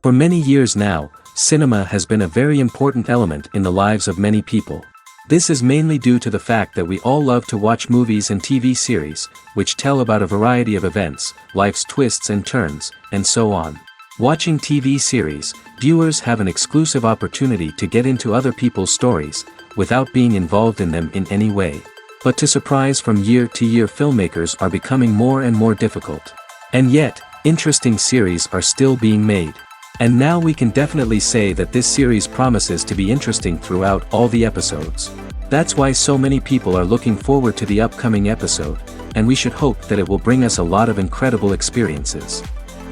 For many years now, cinema has been a very important element in the lives of many people. This is mainly due to the fact that we all love to watch movies and TV series, which tell about a variety of events, life's twists and turns, and so on. Watching TV series, viewers have an exclusive opportunity to get into other people's stories, without being involved in them in any way. But to surprise from year to year, filmmakers are becoming more and more difficult. And yet, interesting series are still being made. And now we can definitely say that this series promises to be interesting throughout all the episodes. That's why so many people are looking forward to the upcoming episode, and we should hope that it will bring us a lot of incredible experiences.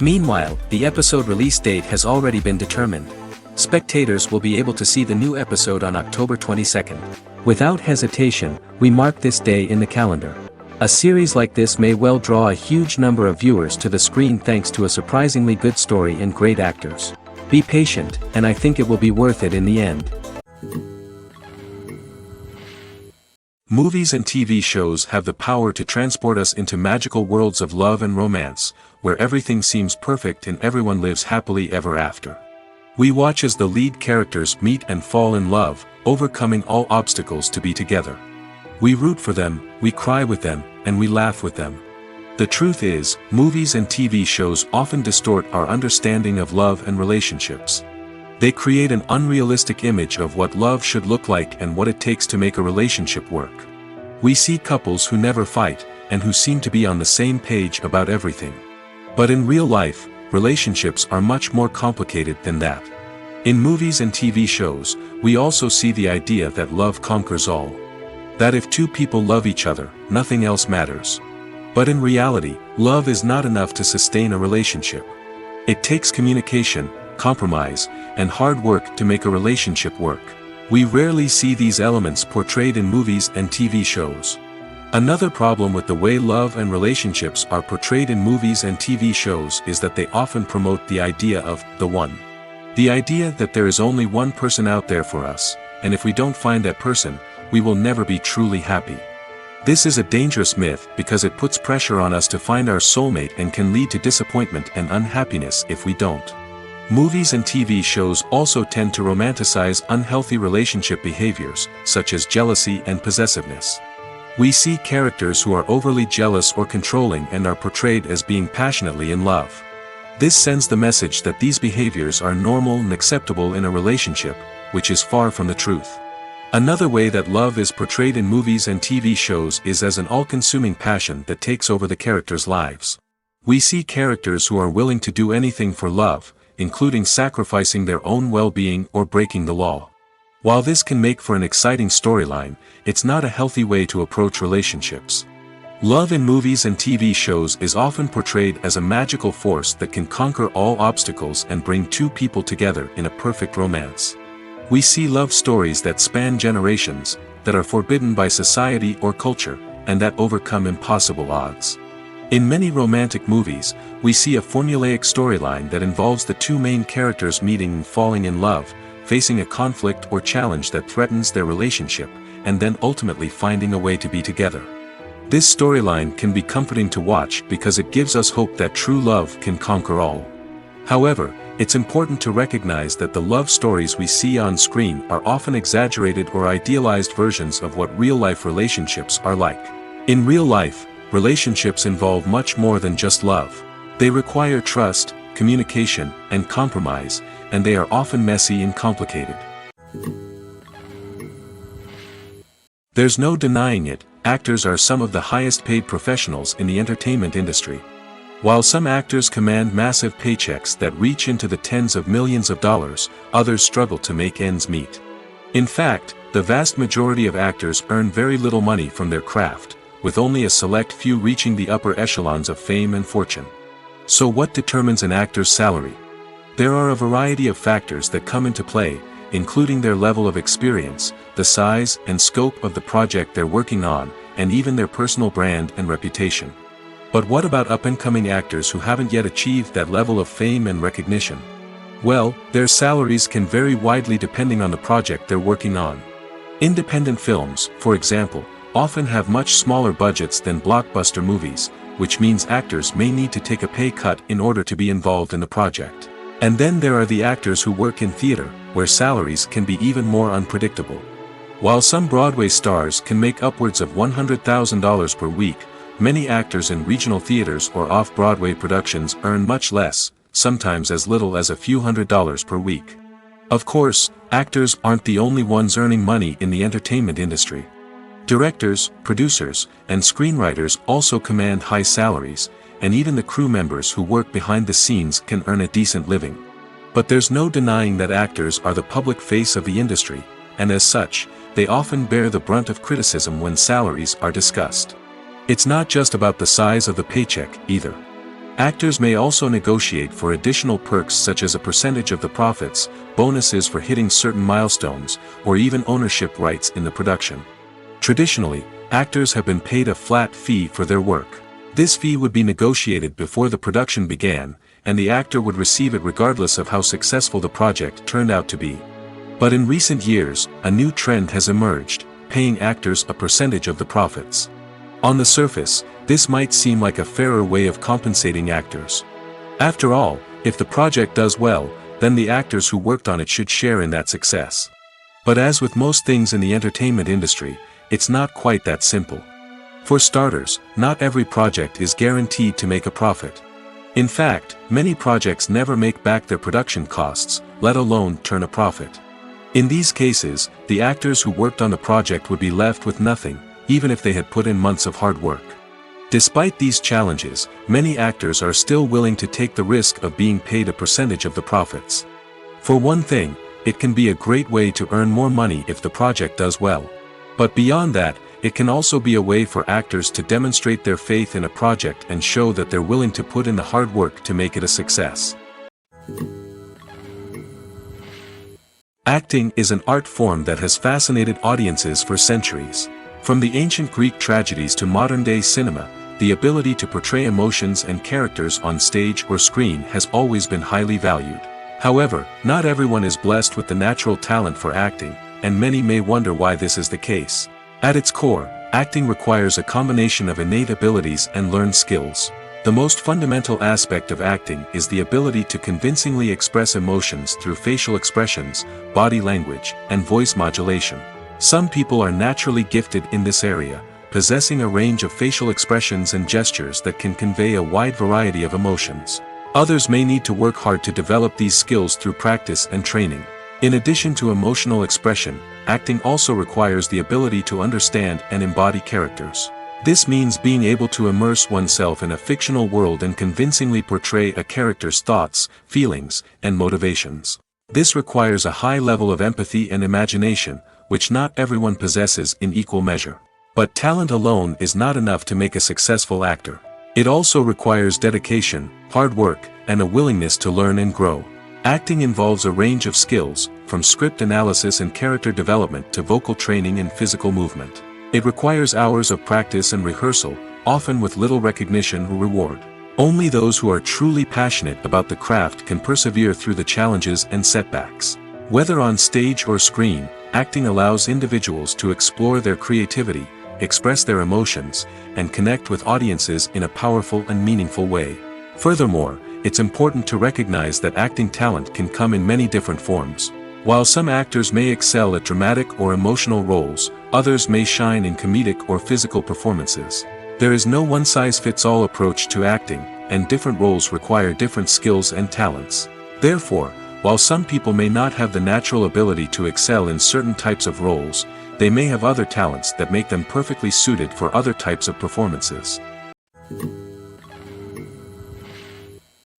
Meanwhile, the episode release date has already been determined. Spectators will be able to see the new episode on October 22nd. Without hesitation, we mark this day in the calendar. A series like this may well draw a huge number of viewers to the screen thanks to a surprisingly good story and great actors. Be patient, and I think it will be worth it in the end. Movies and TV shows have the power to transport us into magical worlds of love and romance, where everything seems perfect and everyone lives happily ever after. We watch as the lead characters meet and fall in love, overcoming all obstacles to be together. We root for them, we cry with them, and we laugh with them. The truth is, movies and TV shows often distort our understanding of love and relationships. They create an unrealistic image of what love should look like and what it takes to make a relationship work. We see couples who never fight, and who seem to be on the same page about everything. But in real life, relationships are much more complicated than that. In movies and TV shows, we also see the idea that love conquers all. That if two people love each other, nothing else matters. But in reality, love is not enough to sustain a relationship. It takes communication, compromise, and hard work to make a relationship work. We rarely see these elements portrayed in movies and TV shows. Another problem with the way love and relationships are portrayed in movies and TV shows is that they often promote the idea of the one. The idea that there is only one person out there for us, and if we don't find that person, we will never be truly happy. This is a dangerous myth because it puts pressure on us to find our soulmate and can lead to disappointment and unhappiness if we don't. Movies and TV shows also tend to romanticize unhealthy relationship behaviors, such as jealousy and possessiveness. We see characters who are overly jealous or controlling and are portrayed as being passionately in love. This sends the message that these behaviors are normal and acceptable in a relationship, which is far from the truth. Another way that love is portrayed in movies and TV shows is as an all-consuming passion that takes over the characters' lives. We see characters who are willing to do anything for love, including sacrificing their own well-being or breaking the law. While this can make for an exciting storyline, it's not a healthy way to approach relationships. Love in movies and TV shows is often portrayed as a magical force that can conquer all obstacles and bring two people together in a perfect romance. We see love stories that span generations, that are forbidden by society or culture, and that overcome impossible odds. In many romantic movies, we see a formulaic storyline that involves the two main characters meeting and falling in love, facing a conflict or challenge that threatens their relationship, and then ultimately finding a way to be together. This storyline can be comforting to watch because it gives us hope that true love can conquer all. However, it's important to recognize that the love stories we see on screen are often exaggerated or idealized versions of what real-life relationships are like. In real life, relationships involve much more than just love. They require trust, communication, and compromise, and they are often messy and complicated. There's no denying it, actors are some of the highest-paid professionals in the entertainment industry. While some actors command massive paychecks that reach into the tens of millions of dollars, others struggle to make ends meet. In fact, the vast majority of actors earn very little money from their craft, with only a select few reaching the upper echelons of fame and fortune. So what determines an actor's salary? There are a variety of factors that come into play, including their level of experience, the size and scope of the project they're working on, and even their personal brand and reputation. But what about up-and-coming actors who haven't yet achieved that level of fame and recognition? Well, their salaries can vary widely depending on the project they're working on. Independent films, for example, often have much smaller budgets than blockbuster movies, which means actors may need to take a pay cut in order to be involved in the project. And then there are the actors who work in theater, where salaries can be even more unpredictable. While some Broadway stars can make upwards of $100,000 per week, many actors in regional theaters or off-Broadway productions earn much less, sometimes as little as a few $100s per week. Of course, actors aren't the only ones earning money in the entertainment industry. Directors, producers, and screenwriters also command high salaries, and even the crew members who work behind the scenes can earn a decent living. But there's no denying that actors are the public face of the industry, and as such, they often bear the brunt of criticism when salaries are discussed. It's not just about the size of the paycheck, either. Actors may also negotiate for additional perks such as a percentage of the profits, bonuses for hitting certain milestones, or even ownership rights in the production. Traditionally, actors have been paid a flat fee for their work. This fee would be negotiated before the production began, and the actor would receive it regardless of how successful the project turned out to be. But in recent years, a new trend has emerged, paying actors a percentage of the profits. On the surface, this might seem like a fairer way of compensating actors. After all, if the project does well, then the actors who worked on it should share in that success. But as with most things in the entertainment industry, it's not quite that simple. For starters, not every project is guaranteed to make a profit. In fact, many projects never make back their production costs, let alone turn a profit. In these cases, the actors who worked on the project would be left with nothing, even if they had put in months of hard work. Despite these challenges, many actors are still willing to take the risk of being paid a percentage of the profits. For one thing, it can be a great way to earn more money if the project does well. But beyond that, it can also be a way for actors to demonstrate their faith in a project and show that they're willing to put in the hard work to make it a success. Acting is an art form that has fascinated audiences for centuries. From the ancient Greek tragedies to modern-day cinema, the ability to portray emotions and characters on stage or screen has always been highly valued. However, not everyone is blessed with the natural talent for acting, and many may wonder why this is the case. At its core, acting requires a combination of innate abilities and learned skills. The most fundamental aspect of acting is the ability to convincingly express emotions through facial expressions, body language, and voice modulation. Some people are naturally gifted in this area, possessing a range of facial expressions and gestures that can convey a wide variety of emotions. Others may need to work hard to develop these skills through practice and training. In addition to emotional expression, acting also requires the ability to understand and embody characters. This means being able to immerse oneself in a fictional world and convincingly portray a character's thoughts, feelings, and motivations. This requires a high level of empathy and imagination, which not everyone possesses in equal measure. But talent alone is not enough to make a successful actor. It also requires dedication, hard work, and a willingness to learn and grow. Acting involves a range of skills, from script analysis and character development to vocal training and physical movement. It requires hours of practice and rehearsal, often with little recognition or reward. Only those who are truly passionate about the craft can persevere through the challenges and setbacks. Whether on stage or screen, acting allows individuals to explore their creativity, express their emotions, and connect with audiences in a powerful and meaningful way. Furthermore, it's important to recognize that acting talent can come in many different forms. While some actors may excel at dramatic or emotional roles, others may shine in comedic or physical performances. There is no one-size-fits-all approach to acting, and different roles require different skills and talents. Therefore, while some people may not have the natural ability to excel in certain types of roles, they may have other talents that make them perfectly suited for other types of performances.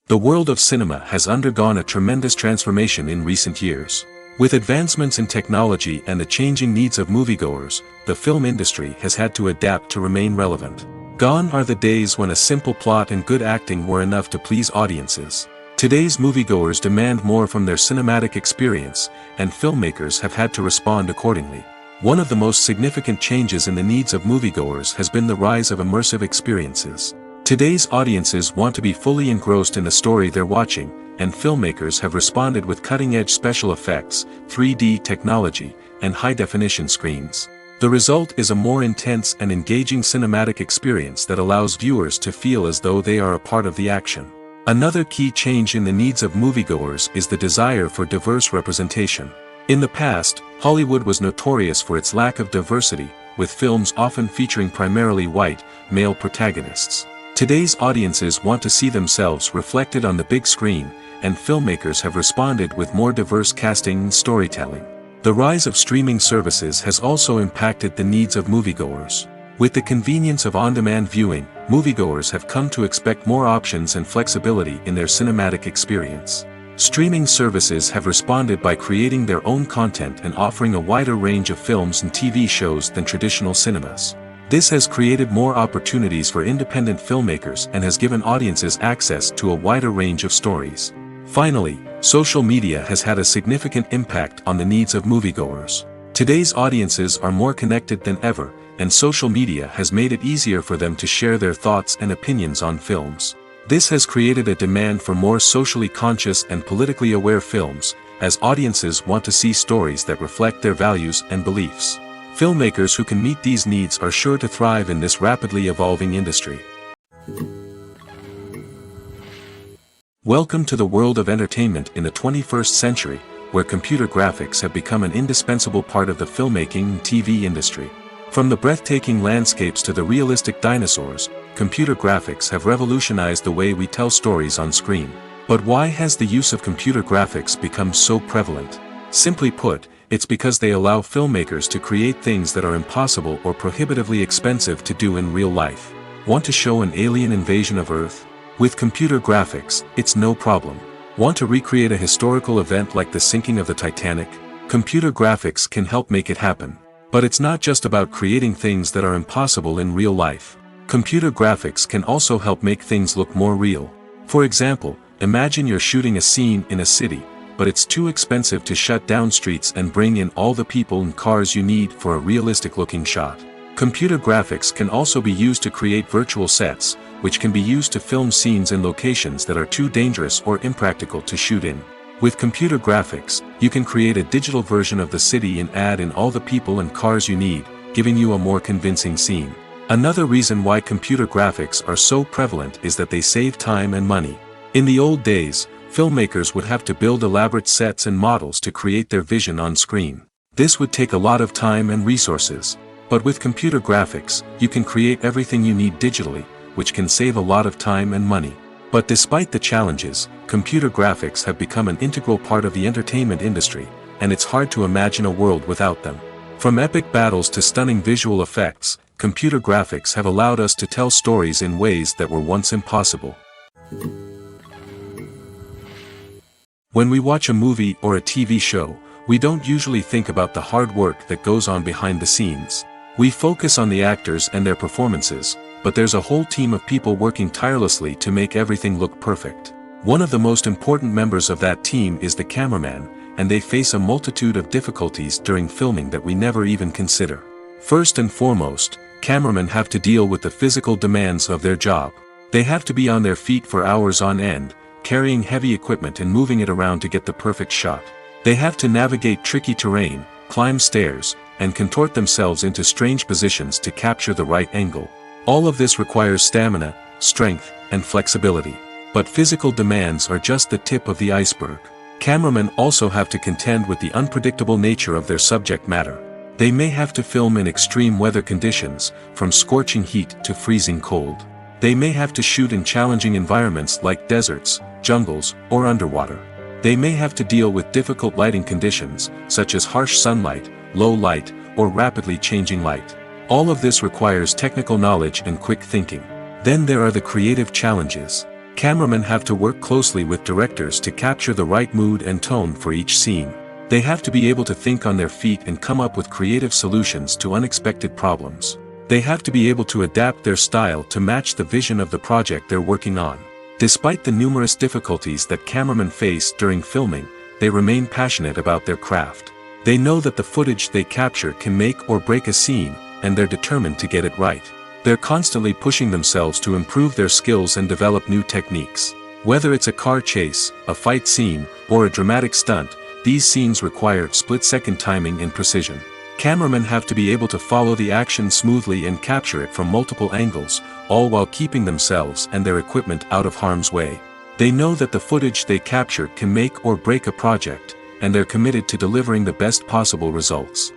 The world of cinema has undergone a tremendous transformation in recent years. With advancements in technology and the changing needs of moviegoers, the film industry has had to adapt to remain relevant. Gone are the days when a simple plot and good acting were enough to please audiences. Today's moviegoers demand more from their cinematic experience, and filmmakers have had to respond accordingly. One of the most significant changes in the needs of moviegoers has been the rise of immersive experiences. Today's audiences want to be fully engrossed in the story they're watching, and filmmakers have responded with cutting-edge special effects, 3D technology, and high-definition screens. The result is a more intense and engaging cinematic experience that allows viewers to feel as though they are a part of the action. Another key change in the needs of moviegoers is the desire for diverse representation. In the past, Hollywood was notorious for its lack of diversity, with films often featuring primarily white, male protagonists. Today's audiences want to see themselves reflected on the big screen, and filmmakers have responded with more diverse casting and storytelling. The rise of streaming services has also impacted the needs of moviegoers. With the convenience of on-demand viewing, moviegoers have come to expect more options and flexibility in their cinematic experience. Streaming services have responded by creating their own content and offering a wider range of films and TV shows than traditional cinemas. This has created more opportunities for independent filmmakers and has given audiences access to a wider range of stories. Finally, social media has had a significant impact on the needs of moviegoers. Today's audiences are more connected than ever, and social media has made it easier for them to share their thoughts and opinions on films. This has created a demand for more socially conscious and politically aware films, as audiences want to see stories that reflect their values and beliefs. Filmmakers who can meet these needs are sure to thrive in this rapidly evolving industry. Welcome to the world of entertainment in the 21st century, where computer graphics have become an indispensable part of the filmmaking and TV industry. From the breathtaking landscapes to the realistic dinosaurs, computer graphics have revolutionized the way we tell stories on screen. But why has the use of computer graphics become so prevalent? Simply put, it's because they allow filmmakers to create things that are impossible or prohibitively expensive to do in real life. Want to show an alien invasion of Earth? With computer graphics, it's no problem. Want to recreate a historical event like the sinking of the Titanic? Computer graphics can help make it happen. But it's not just about creating things that are impossible in real life. Computer graphics can also help make things look more real. For example, imagine you're shooting a scene in a city, but it's too expensive to shut down streets and bring in all the people and cars you need for a realistic-looking shot. Computer graphics can also be used to create virtual sets, which can be used to film scenes in locations that are too dangerous or impractical to shoot in. With computer graphics, you can create a digital version of the city and add in all the people and cars you need, giving you a more convincing scene. Another reason why computer graphics are so prevalent is that they save time and money. In the old days, filmmakers would have to build elaborate sets and models to create their vision on screen. This would take a lot of time and resources. But with computer graphics, you can create everything you need digitally, which can save a lot of time and money. But despite the challenges, computer graphics have become an integral part of the entertainment industry, and it's hard to imagine a world without them. From epic battles to stunning visual effects, computer graphics have allowed us to tell stories in ways that were once impossible. When we watch a movie or a TV show, we don't usually think about the hard work that goes on behind the scenes. We focus on the actors and their performances, but there's a whole team of people working tirelessly to make everything look perfect. One of the most important members of that team is the cameraman, and they face a multitude of difficulties during filming that we never even consider. First and foremost, cameramen have to deal with the physical demands of their job. They have to be on their feet for hours on end, carrying heavy equipment and moving it around to get the perfect shot. They have to navigate tricky terrain, climb stairs, and contort themselves into strange positions to capture the right angle. All of this requires stamina, strength, and flexibility. But physical demands are just the tip of the iceberg. Cameramen also have to contend with the unpredictable nature of their subject matter. They may have to film in extreme weather conditions, from scorching heat to freezing cold. They may have to shoot in challenging environments like deserts, jungles, or underwater. They may have to deal with difficult lighting conditions, such as harsh sunlight, low light, or rapidly changing light. All of this requires technical knowledge and quick thinking. Then there are the creative challenges. Cameramen have to work closely with directors to capture the right mood and tone for each scene. They have to be able to think on their feet and come up with creative solutions to unexpected problems. They have to be able to adapt their style to match the vision of the project they're working on. Despite the numerous difficulties that cameramen face during filming, they remain passionate about their craft. They know that the footage they capture can make or break a scene, and they're determined to get it right. They're constantly pushing themselves to improve their skills and develop new techniques. Whether it's a car chase, a fight scene, or a dramatic stunt, these scenes require split-second timing and precision. Cameramen have to be able to follow the action smoothly and capture it from multiple angles, all while keeping themselves and their equipment out of harm's way. They know that the footage they capture can make or break a project, and they're committed to delivering the best possible results.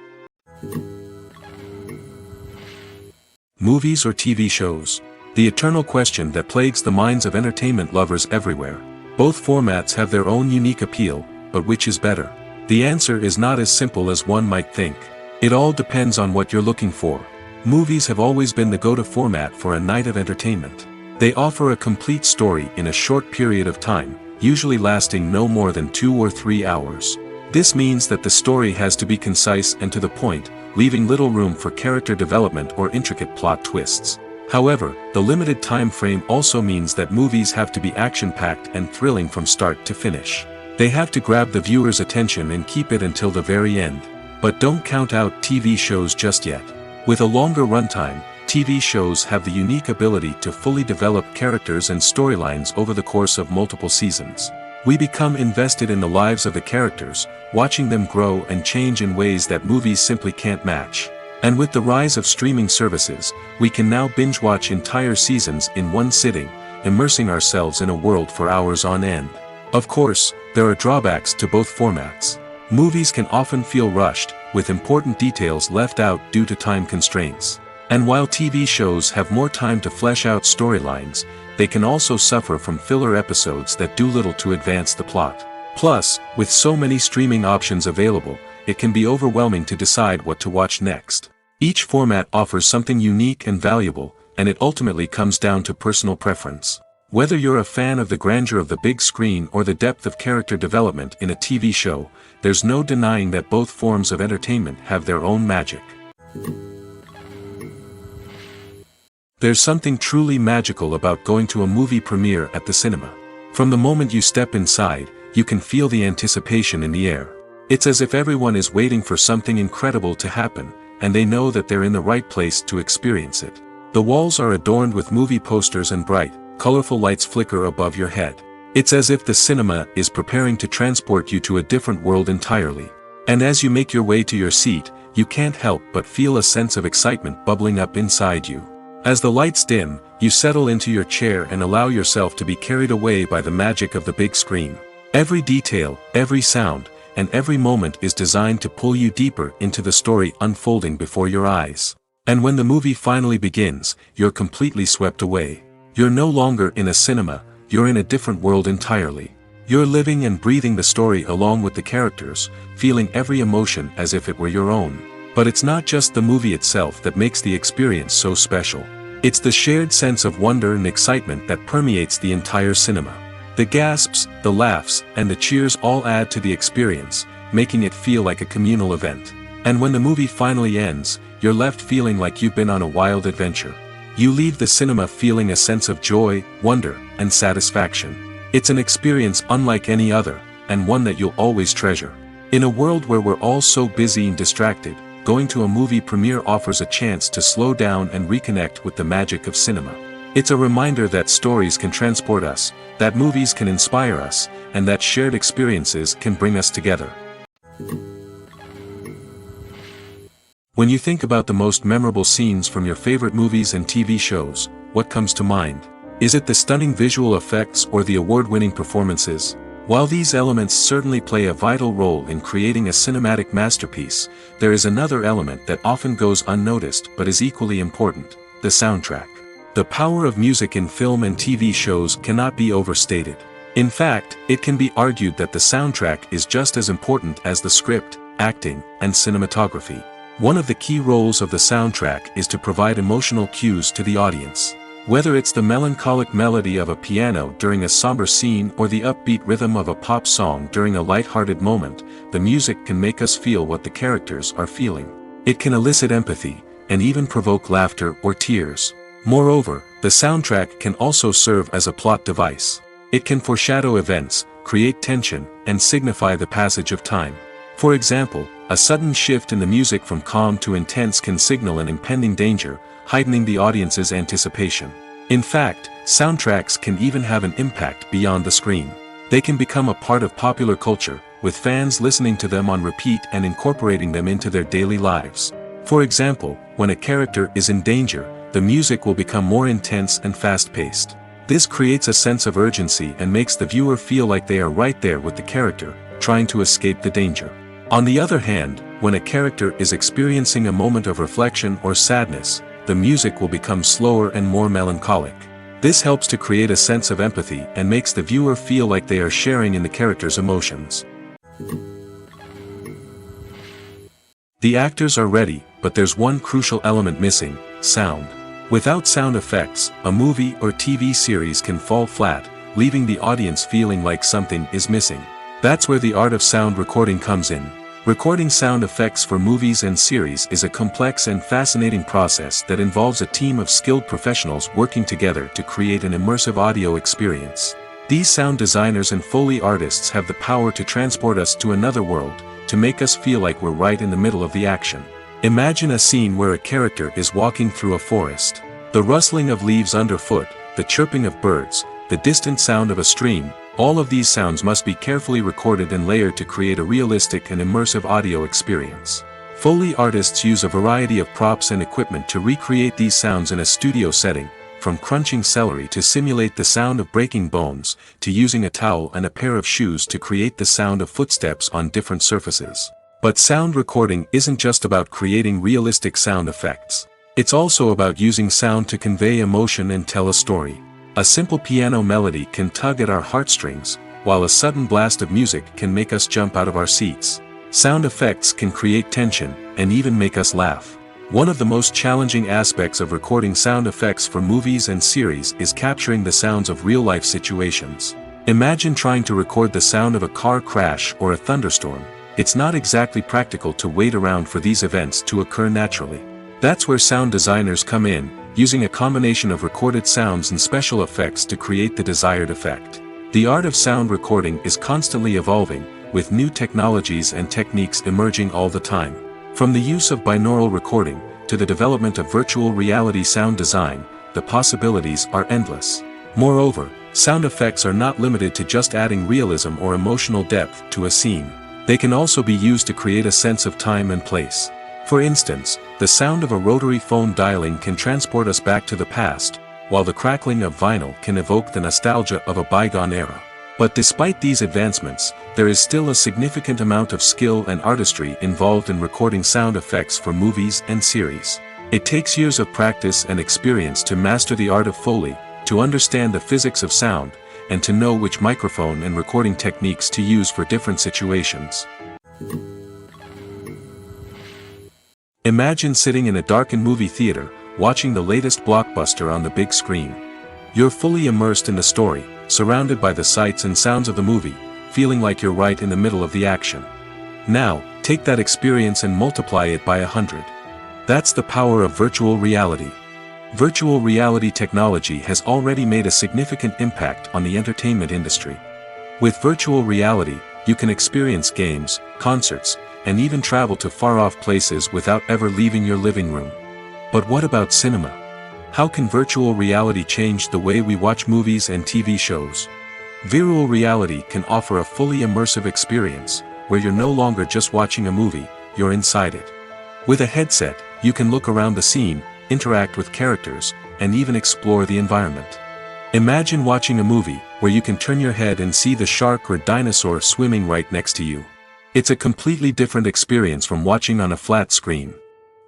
Movies or TV shows? The eternal question that plagues the minds of entertainment lovers everywhere. Both formats have their own unique appeal, but which is better? The answer is not as simple as one might think. It all depends on what you're looking for. Movies have always been the go-to format for a night of entertainment. They offer a complete story in a short period of time, usually lasting no more than 2 or 3 hours. This means that the story has to be concise and to the point, leaving little room for character development or intricate plot twists. However, the limited time frame also means that movies have to be action-packed and thrilling from start to finish. They have to grab the viewer's attention and keep it until the very end. But don't count out TV shows just yet. With a longer runtime, TV shows have the unique ability to fully develop characters and storylines over the course of multiple seasons. We become invested in the lives of the characters, watching them grow and change in ways that movies simply can't match. And with the rise of streaming services, we can now binge-watch entire seasons in one sitting, immersing ourselves in a world for hours on end. Of course, there are drawbacks to both formats. Movies can often feel rushed, with important details left out due to time constraints. And while TV shows have more time to flesh out storylines, they can also suffer from filler episodes that do little to advance the plot. Plus, with so many streaming options available, it can be overwhelming to decide what to watch next. Each format offers something unique and valuable, and it ultimately comes down to personal preference. Whether you're a fan of the grandeur of the big screen or the depth of character development in a TV show, there's no denying that both forms of entertainment have their own magic. There's something truly magical about going to a movie premiere at the cinema. From the moment you step inside, you can feel the anticipation in the air. It's as if everyone is waiting for something incredible to happen, and they know that they're in the right place to experience it. The walls are adorned with movie posters and bright, colorful lights flicker above your head. It's as if the cinema is preparing to transport you to a different world entirely. And as you make your way to your seat, you can't help but feel a sense of excitement bubbling up inside you. As the lights dim, you settle into your chair and allow yourself to be carried away by the magic of the big screen. Every detail, every sound, and every moment is designed to pull you deeper into the story unfolding before your eyes. And when the movie finally begins, you're completely swept away. You're no longer in a cinema, you're in a different world entirely. You're living and breathing the story along with the characters, feeling every emotion as if it were your own. But it's not just the movie itself that makes the experience so special. It's the shared sense of wonder and excitement that permeates the entire cinema. The gasps, the laughs, and the cheers all add to the experience, making it feel like a communal event. And when the movie finally ends, you're left feeling like you've been on a wild adventure. You leave the cinema feeling a sense of joy, wonder, and satisfaction. It's an experience unlike any other, and one that you'll always treasure. In a world where we're all so busy and distracted, going to a movie premiere offers a chance to slow down and reconnect with the magic of cinema. It's a reminder that stories can transport us, that movies can inspire us, and that shared experiences can bring us together. When you think about the most memorable scenes from your favorite movies and TV shows, what comes to mind? Is it the stunning visual effects or the award-winning performances? While these elements certainly play a vital role in creating a cinematic masterpiece, there is another element that often goes unnoticed but is equally important: the soundtrack. The power of music in film and TV shows cannot be overstated. In fact, it can be argued that the soundtrack is just as important as the script, acting, and cinematography. One of the key roles of the soundtrack is to provide emotional cues to the audience. Whether it's the melancholic melody of a piano during a somber scene or the upbeat rhythm of a pop song during a light-hearted moment, the music can make us feel what the characters are feeling. It can elicit empathy, and even provoke laughter or tears. Moreover, the soundtrack can also serve as a plot device. It can foreshadow events, create tension, and signify the passage of time. For example, a sudden shift in the music from calm to intense can signal an impending danger, heightening the audience's anticipation. In fact, soundtracks can even have an impact beyond the screen. They can become a part of popular culture, with fans listening to them on repeat and incorporating them into their daily lives. For example, when a character is in danger, the music will become more intense and fast-paced. This creates a sense of urgency and makes the viewer feel like they are right there with the character, trying to escape the danger. On the other hand, when a character is experiencing a moment of reflection or sadness, the music will become slower and more melancholic. This helps to create a sense of empathy and makes the viewer feel like they are sharing in the character's emotions. The actors are ready, but there's one crucial element missing: sound. Without sound effects, a movie or TV series can fall flat, leaving the audience feeling like something is missing. That's where the art of sound recording comes in. Recording sound effects for movies and series is a complex and fascinating process that involves a team of skilled professionals working together to create an immersive audio experience. These sound designers and Foley artists have the power to transport us to another world, to make us feel like we're right in the middle of the action. Imagine a scene where a character is walking through a forest. The rustling of leaves underfoot, the chirping of birds, the distant sound of a stream, all of these sounds must be carefully recorded and layered to create a realistic and immersive audio experience. Foley artists use a variety of props and equipment to recreate these sounds in a studio setting, from crunching celery to simulate the sound of breaking bones, to using a towel and a pair of shoes to create the sound of footsteps on different surfaces. But sound recording isn't just about creating realistic sound effects. It's also about using sound to convey emotion and tell a story. A simple piano melody can tug at our heartstrings, while a sudden blast of music can make us jump out of our seats. Sound effects can create tension, and even make us laugh. One of the most challenging aspects of recording sound effects for movies and series is capturing the sounds of real-life situations. Imagine trying to record the sound of a car crash or a thunderstorm. It's not exactly practical to wait around for these events to occur naturally. That's where sound designers come in, using a combination of recorded sounds and special effects to create the desired effect. The art of sound recording is constantly evolving, with new technologies and techniques emerging all the time. From the use of binaural recording, to the development of virtual reality sound design, the possibilities are endless. Moreover, sound effects are not limited to just adding realism or emotional depth to a scene. They can also be used to create a sense of time and place. For instance, the sound of a rotary phone dialing can transport us back to the past, while the crackling of vinyl can evoke the nostalgia of a bygone era. But despite these advancements, there is still a significant amount of skill and artistry involved in recording sound effects for movies and series. It takes years of practice and experience to master the art of Foley, to understand the physics of sound, and to know which microphone and recording techniques to use for different situations. Imagine sitting in a darkened movie theater, watching the latest blockbuster on the big screen. You're fully immersed in the story, surrounded by the sights and sounds of the movie, feeling like you're right in the middle of the action. Now, take that experience and multiply it by 100. That's the power of virtual reality. Virtual reality technology has already made a significant impact on the entertainment industry. With virtual reality, you can experience games, concerts, and even travel to far-off places without ever leaving your living room. But what about cinema? How can virtual reality change the way we watch movies and TV shows? Virtual reality can offer a fully immersive experience, where you're no longer just watching a movie, you're inside it. With a headset, you can look around the scene, interact with characters, and even explore the environment. Imagine watching a movie where you can turn your head and see the shark or dinosaur swimming right next to you. It's a completely different experience from watching on a flat screen.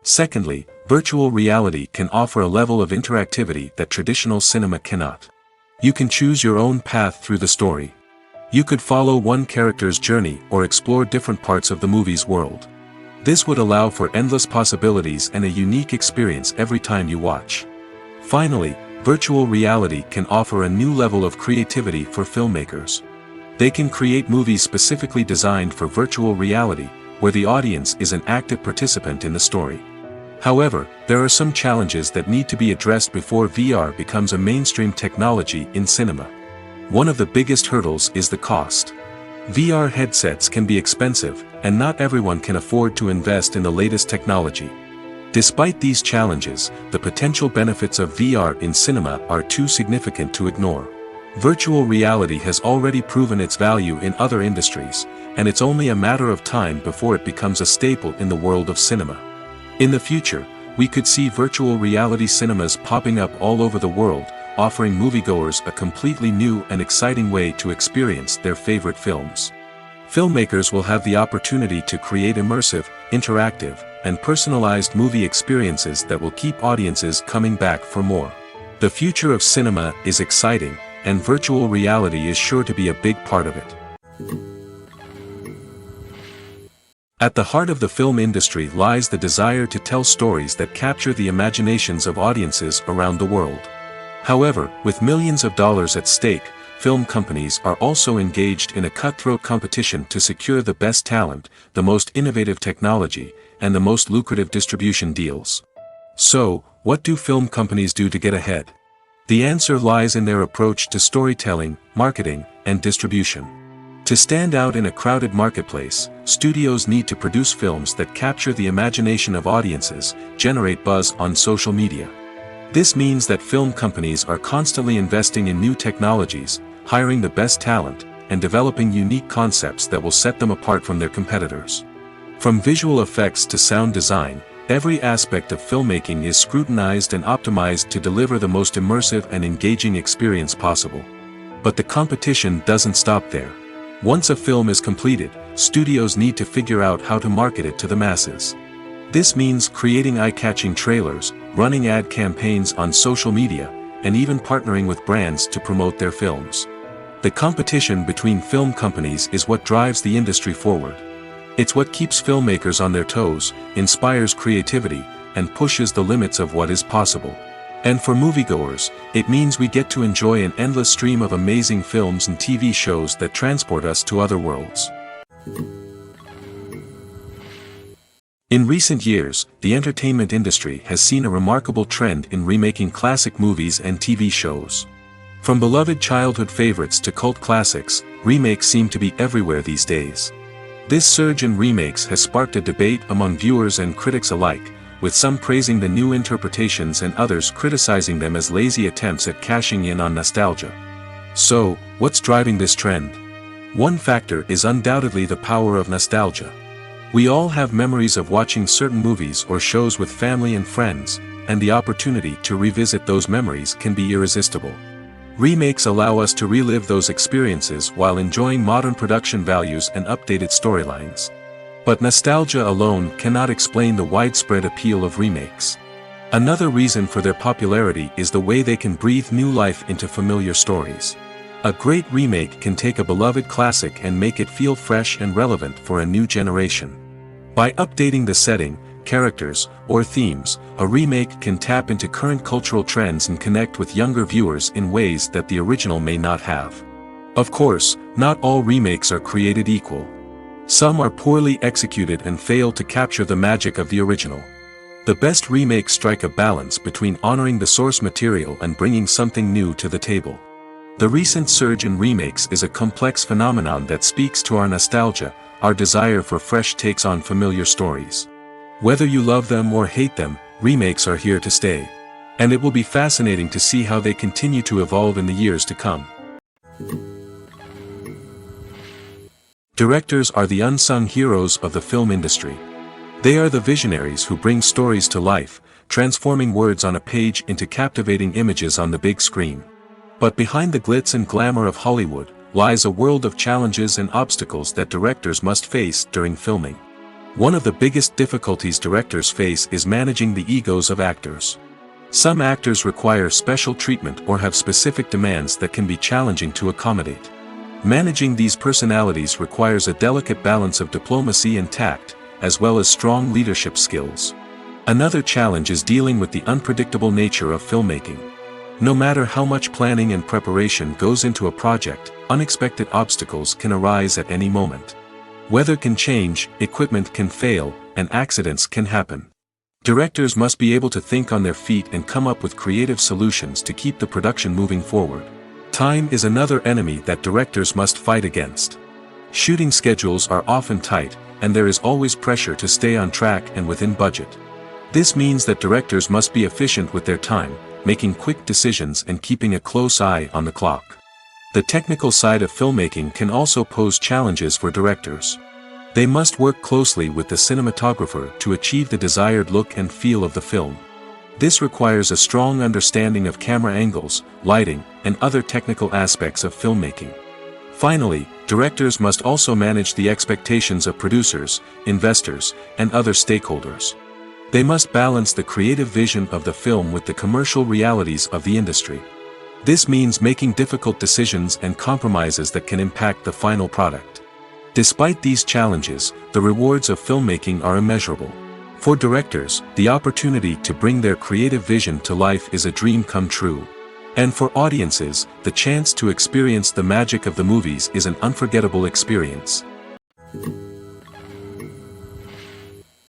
Secondly, virtual reality can offer a level of interactivity that traditional cinema cannot. You can choose your own path through the story. You could follow one character's journey or explore different parts of the movie's world. This would allow for endless possibilities and a unique experience every time you watch. Finally, virtual reality can offer a new level of creativity for filmmakers. They can create movies specifically designed for virtual reality, where the audience is an active participant in the story. However, there are some challenges that need to be addressed before VR becomes a mainstream technology in cinema. One of the biggest hurdles is the cost. VR headsets can be expensive, and not everyone can afford to invest in the latest technology. Despite these challenges, the potential benefits of VR in cinema are too significant to ignore. Virtual reality has already proven its value in other industries, and it's only a matter of time before it becomes a staple in the world of cinema. In the future, we could see virtual reality cinemas popping up all over the world, offering moviegoers a completely new and exciting way to experience their favorite films. Filmmakers will have the opportunity to create immersive, interactive, and personalized movie experiences that will keep audiences coming back for more. The future of cinema is exciting, and virtual reality is sure to be a big part of it. At the heart of the film industry lies the desire to tell stories that capture the imaginations of audiences around the world. However, with millions of dollars at stake, film companies are also engaged in a cutthroat competition to secure the best talent, the most innovative technology, and the most lucrative distribution deals. So, what do film companies do to get ahead? The answer lies in their approach to storytelling, marketing, and distribution. To stand out in a crowded marketplace, studios need to produce films that capture the imagination of audiences, generate buzz on social media. This means that film companies are constantly investing in new technologies, hiring the best talent, and developing unique concepts that will set them apart from their competitors. From visual effects to sound design, every aspect of filmmaking is scrutinized and optimized to deliver the most immersive and engaging experience possible. But the competition doesn't stop there. Once a film is completed, studios need to figure out how to market it to the masses. This means creating eye-catching trailers, running ad campaigns on social media, and even partnering with brands to promote their films. The competition between film companies is what drives the industry forward. It's what keeps filmmakers on their toes, inspires creativity, and pushes the limits of what is possible. And for moviegoers, it means we get to enjoy an endless stream of amazing films and TV shows that transport us to other worlds. In recent years, the entertainment industry has seen a remarkable trend in remaking classic movies and TV shows. From beloved childhood favorites to cult classics, remakes seem to be everywhere these days. This surge in remakes has sparked a debate among viewers and critics alike, with some praising the new interpretations and others criticizing them as lazy attempts at cashing in on nostalgia. So, what's driving this trend? One factor is undoubtedly the power of nostalgia. We all have memories of watching certain movies or shows with family and friends, and the opportunity to revisit those memories can be irresistible. Remakes allow us to relive those experiences while enjoying modern production values and updated storylines. But nostalgia alone cannot explain the widespread appeal of remakes. Another reason for their popularity is the way they can breathe new life into familiar stories. A great remake can take a beloved classic and make it feel fresh and relevant for a new generation. By updating the setting, characters, or themes, a remake can tap into current cultural trends and connect with younger viewers in ways that the original may not have. Of course, not all remakes are created equal. Some are poorly executed and fail to capture the magic of the original. The best remakes strike a balance between honoring the source material and bringing something new to the table. The recent surge in remakes is a complex phenomenon that speaks to our nostalgia, our desire for fresh takes on familiar stories. Whether you love them or hate them, remakes are here to stay. And it will be fascinating to see how they continue to evolve in the years to come. Directors are the unsung heroes of the film industry. They are the visionaries who bring stories to life, transforming words on a page into captivating images on the big screen. But behind the glitz and glamour of Hollywood, lies a world of challenges and obstacles that directors must face during filming. One of the biggest difficulties directors face is managing the egos of actors. Some actors require special treatment or have specific demands that can be challenging to accommodate. Managing these personalities requires a delicate balance of diplomacy and tact, as well as strong leadership skills. Another challenge is dealing with the unpredictable nature of filmmaking. No matter how much planning and preparation goes into a project, unexpected obstacles can arise at any moment. Weather can change, equipment can fail, and accidents can happen. Directors must be able to think on their feet and come up with creative solutions to keep the production moving forward. Time is another enemy that directors must fight against. Shooting schedules are often tight, and there is always pressure to stay on track and within budget. This means that directors must be efficient with their time, making quick decisions and keeping a close eye on the clock. The technical side of filmmaking can also pose challenges for directors. They must work closely with the cinematographer to achieve the desired look and feel of the film. This requires a strong understanding of camera angles, lighting, and other technical aspects of filmmaking. Finally, directors must also manage the expectations of producers, investors, and other stakeholders. They must balance the creative vision of the film with the commercial realities of the industry. This means making difficult decisions and compromises that can impact the final product. Despite these challenges, the rewards of filmmaking are immeasurable. For directors, the opportunity to bring their creative vision to life is a dream come true. And for audiences, the chance to experience the magic of the movies is an unforgettable experience.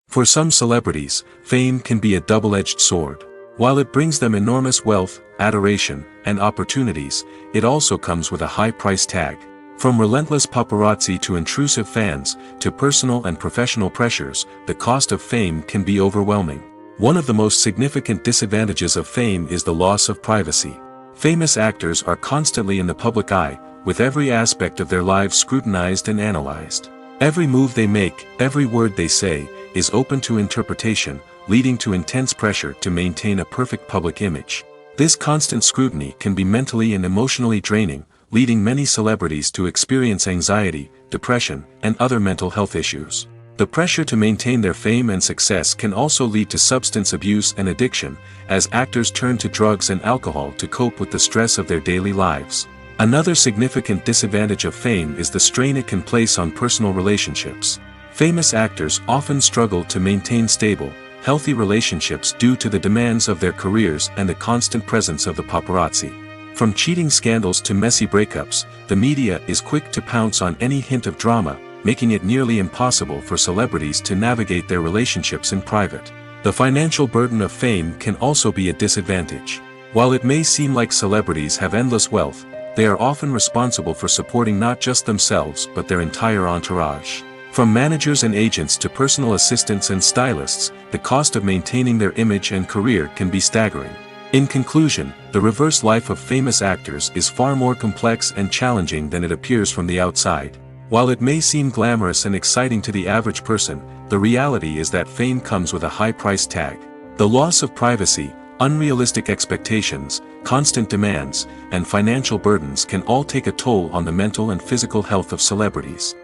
For some celebrities, fame can be a double-edged sword. While it brings them enormous wealth, adoration, and opportunities, it also comes with a high price tag. From relentless paparazzi to intrusive fans, to personal and professional pressures, the cost of fame can be overwhelming. One of the most significant disadvantages of fame is the loss of privacy. Famous actors are constantly in the public eye, with every aspect of their lives scrutinized and analyzed. Every move they make, every word they say, is open to interpretation, leading to intense pressure to maintain a perfect public image. This constant scrutiny can be mentally and emotionally draining, leading many celebrities to experience anxiety, depression, and other mental health issues. The pressure to maintain their fame and success can also lead to substance abuse and addiction, as actors turn to drugs and alcohol to cope with the stress of their daily lives. Another significant disadvantage of fame is the strain it can place on personal relationships. Famous actors often struggle to maintain stable, healthy relationships due to the demands of their careers and the constant presence of the paparazzi. From cheating scandals to messy breakups, the media is quick to pounce on any hint of drama, making it nearly impossible for celebrities to navigate their relationships in private. The financial burden of fame can also be a disadvantage. While it may seem like celebrities have endless wealth, they are often responsible for supporting not just themselves but their entire entourage. From managers and agents to personal assistants and stylists, the cost of maintaining their image and career can be staggering. In conclusion, the reverse life of famous actors is far more complex and challenging than it appears from the outside. While it may seem glamorous and exciting to the average person, the reality is that fame comes with a high price tag. The loss of privacy, unrealistic expectations, constant demands, and financial burdens can all take a toll on the mental and physical health of celebrities.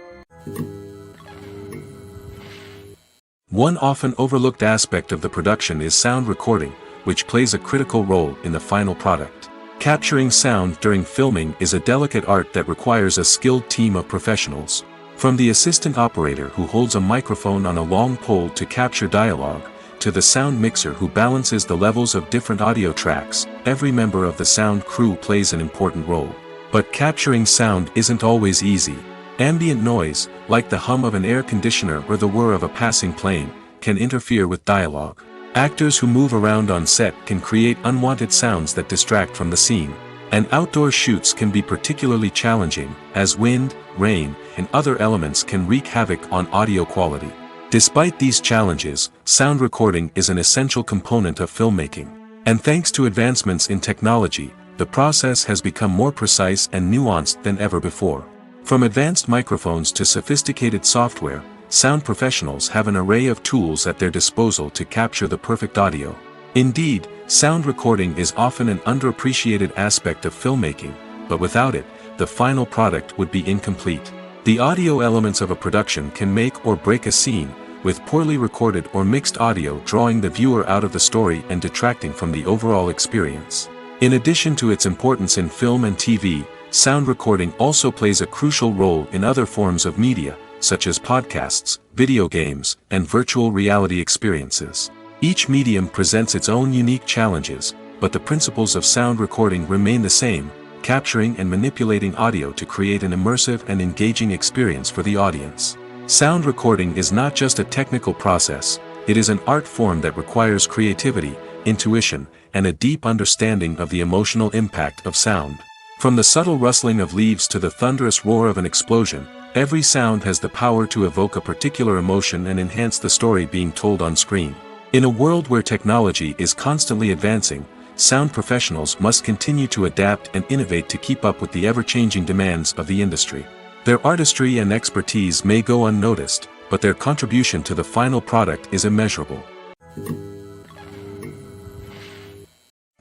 One often overlooked aspect of the production is sound recording, which plays a critical role in the final product. Capturing sound during filming is a delicate art that requires a skilled team of professionals. From the assistant operator who holds a microphone on a long pole to capture dialogue, to the sound mixer who balances the levels of different audio tracks, every member of the sound crew plays an important role. But capturing sound isn't always easy. Ambient noise, like the hum of an air conditioner or the whir of a passing plane, can interfere with dialogue. Actors who move around on set can create unwanted sounds that distract from the scene. And outdoor shoots can be particularly challenging, as wind, rain, and other elements can wreak havoc on audio quality. Despite these challenges, sound recording is an essential component of filmmaking. And thanks to advancements in technology, the process has become more precise and nuanced than ever before. From advanced microphones to sophisticated software, sound professionals have an array of tools at their disposal to capture the perfect audio. Indeed, sound recording is often an underappreciated aspect of filmmaking, but without it, the final product would be incomplete. The audio elements of a production can make or break a scene, with poorly recorded or mixed audio drawing the viewer out of the story and detracting from the overall experience. In addition to its importance in film and TV, sound recording also plays a crucial role in other forms of media, such as podcasts, video games, and virtual reality experiences. Each medium presents its own unique challenges, but the principles of sound recording remain the same, capturing and manipulating audio to create an immersive and engaging experience for the audience. Sound recording is not just a technical process, it is an art form that requires creativity, intuition, and a deep understanding of the emotional impact of sound. From the subtle rustling of leaves to the thunderous roar of an explosion, every sound has the power to evoke a particular emotion and enhance the story being told on screen. In a world where technology is constantly advancing, sound professionals must continue to adapt and innovate to keep up with the ever-changing demands of the industry. Their artistry and expertise may go unnoticed, but their contribution to the final product is immeasurable.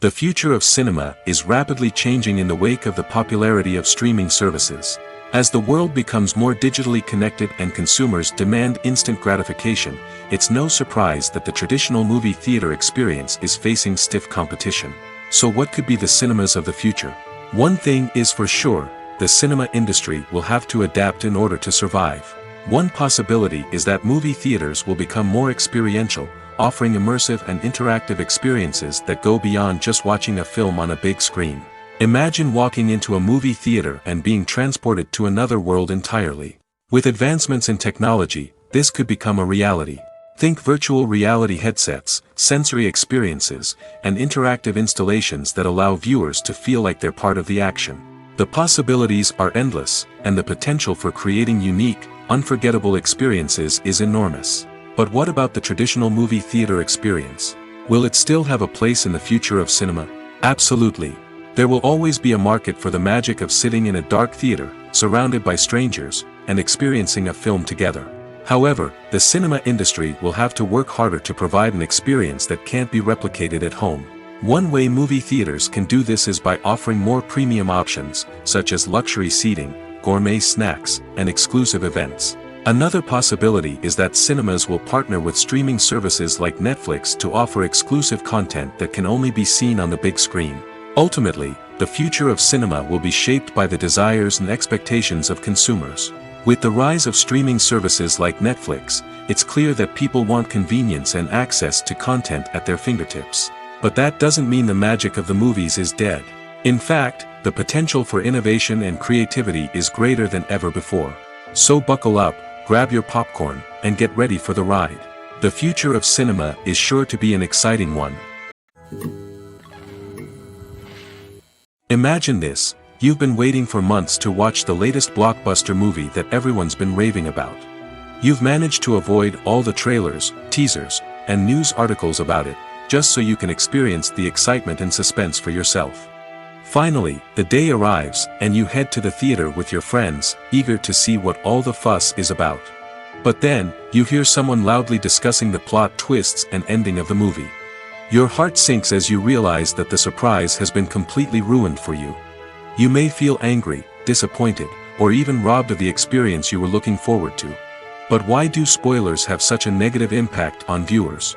The future of cinema is rapidly changing in the wake of the popularity of streaming services. As the world becomes more digitally connected and consumers demand instant gratification, it's no surprise that the traditional movie theater experience is facing stiff competition. So what could be the cinemas of the future? One thing is for sure, the cinema industry will have to adapt in order to survive. One possibility is that movie theaters will become more experiential, offering immersive and interactive experiences that go beyond just watching a film on a big screen. Imagine walking into a movie theater and being transported to another world entirely. With advancements in technology, this could become a reality. Think virtual reality headsets, sensory experiences, and interactive installations that allow viewers to feel like they're part of the action. The possibilities are endless, and the potential for creating unique, unforgettable experiences is enormous. But what about the traditional movie theater experience? Will it still have a place in the future of cinema? Absolutely. There will always be a market for the magic of sitting in a dark theater, surrounded by strangers, and experiencing a film together. However, the cinema industry will have to work harder to provide an experience that can't be replicated at home. One way movie theaters can do this is by offering more premium options, such as luxury seating, gourmet snacks, and exclusive events. Another possibility is that cinemas will partner with streaming services like Netflix to offer exclusive content that can only be seen on the big screen. Ultimately, the future of cinema will be shaped by the desires and expectations of consumers. With the rise of streaming services like Netflix, it's clear that people want convenience and access to content at their fingertips. But that doesn't mean the magic of the movies is dead. In fact, the potential for innovation and creativity is greater than ever before. So buckle up, grab your popcorn, and get ready for the ride. The future of cinema is sure to be an exciting one. Imagine this, you've been waiting for months to watch the latest blockbuster movie that everyone's been raving about. You've managed to avoid all the trailers, teasers, and news articles about it, just so you can experience the excitement and suspense for yourself. Finally, the day arrives, and you head to the theater with your friends, eager to see what all the fuss is about. But then, you hear someone loudly discussing the plot twists and ending of the movie. Your heart sinks as you realize that the surprise has been completely ruined for you. You may feel angry, disappointed, or even robbed of the experience you were looking forward to. But why do spoilers have such a negative impact on viewers?